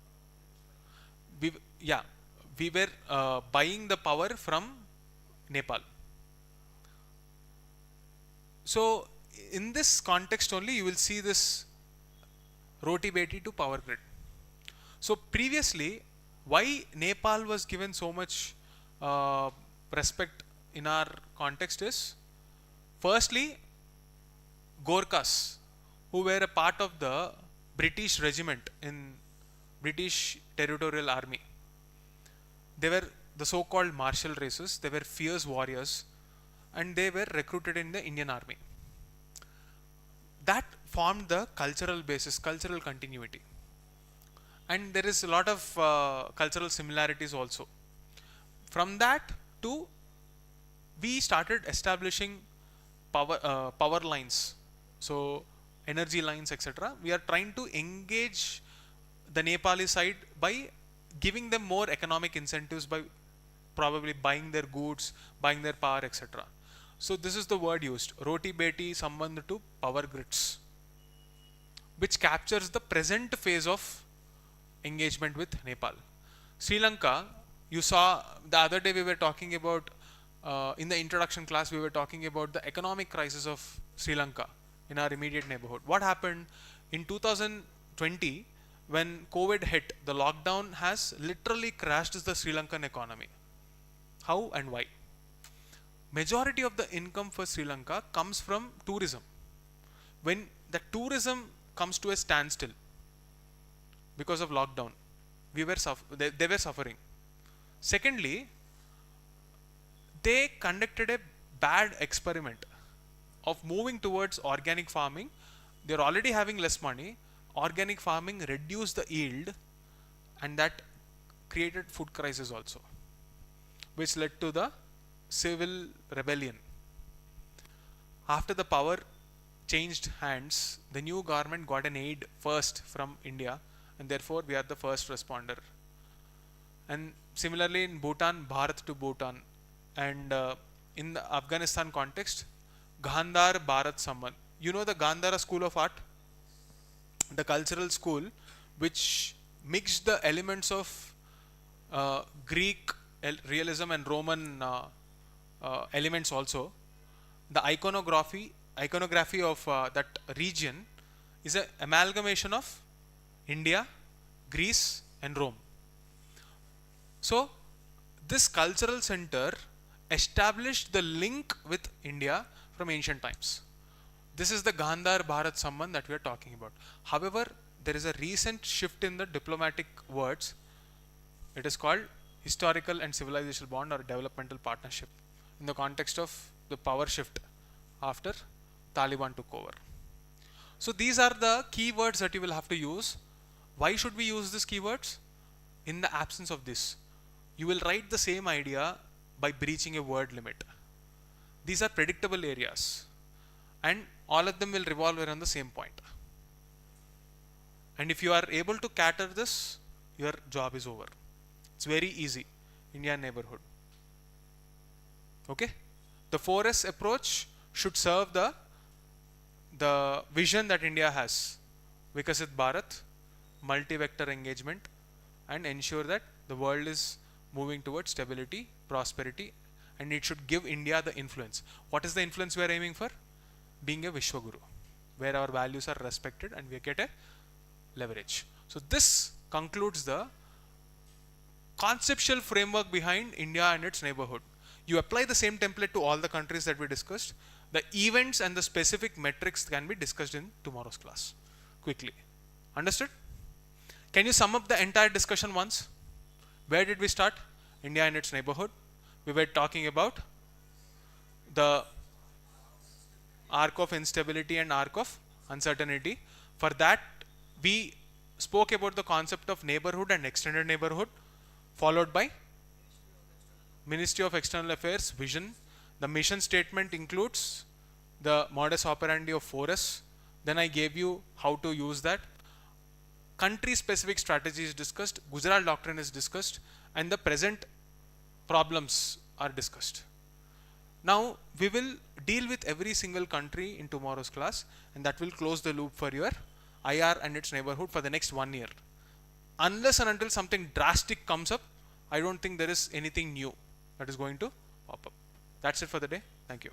We were buying the power from Nepal. So in this context only, you will see this roti beti to power grid. So previously, why Nepal was given so much respect in our context is, firstly, Gorkhas, who were a part of the British regiment in British Territorial Army. They were the so-called martial races. They were fierce warriors, and they were recruited in the Indian Army. That formed the cultural basis, cultural continuity. And there is a lot of cultural similarities also. From that to, we started establishing power lines, so energy lines, etc. We are trying to engage the Nepali side by giving them more economic incentives by probably buying their goods, buying their power, etc. So this is the word used, roti beti sambandh to power grids, which captures the present phase of engagement with Nepal. Sri Lanka, you saw the other day we were talking about, in the introduction class we were talking about the economic crisis of Sri Lanka in our immediate neighborhood. What happened in 2020 when COVID hit? The lockdown has literally crashed the Sri Lankan economy. How and why? Majority of the income for Sri Lanka comes from tourism. When the tourism comes to a standstill because of lockdown, they were suffering. Secondly, they conducted a bad experiment of moving towards organic farming. They're already having less money. Organic farming reduced the yield, and that created food crisis also, which led to the civil rebellion. After the power changed hands, the new government got an aid first from India, and therefore we are the first responder. And similarly in Bhutan, Bharat to Bhutan, and in the Afghanistan context, Gandhar Bharat Samman. You know the Gandhara school of art, the cultural school which mixed the elements of Greek realism and Roman elements also. The iconography of that region is an amalgamation of India, Greece and Rome. So this cultural center established the link with India from ancient times. This is the Gandhar Bharat Samman that we are talking about. However, there is a recent shift in the diplomatic words. It is called historical and civilizational bond or developmental partnership in the context of the power shift after Taliban took over. So these are the keywords that you will have to use. Why should we use these keywords? In the absence of this, you will write the same idea by breaching a word limit. These are predictable areas and all of them will revolve around the same point. And if you are able to cater this, your job is over. It's very easy. India neighborhood. Okay? The 4S approach should serve the vision that India has. Vikasit Bharat, multi-vector engagement, and ensure that the world is moving towards stability, prosperity, and it should give India the influence. What is the influence we are aiming for? Being a Vishwaguru, where our values are respected and we get a leverage. So this concludes the conceptual framework behind India and its neighborhood. You apply the same template to all the countries that we discussed. The events and the specific metrics can be discussed in tomorrow's class quickly. Understood? Can you sum up the entire discussion once? Where did we start? India and its neighborhood. We were talking about the arc of instability and arc of uncertainty. For that, we spoke about the concept of neighborhood and extended neighborhood, followed by Ministry of External Affairs vision. The mission statement includes the modus operandi of 4S. Then I gave you how to use that. Country specific strategy is discussed, Gujarat doctrine is discussed, and the present problems are discussed. Now we will deal with every single country in tomorrow's class, and that will close the loop for your IR and its neighborhood for the next 1 year. Unless and until something drastic comes up, I don't think there is anything new that is going to pop up. That's it for the day. Thank you.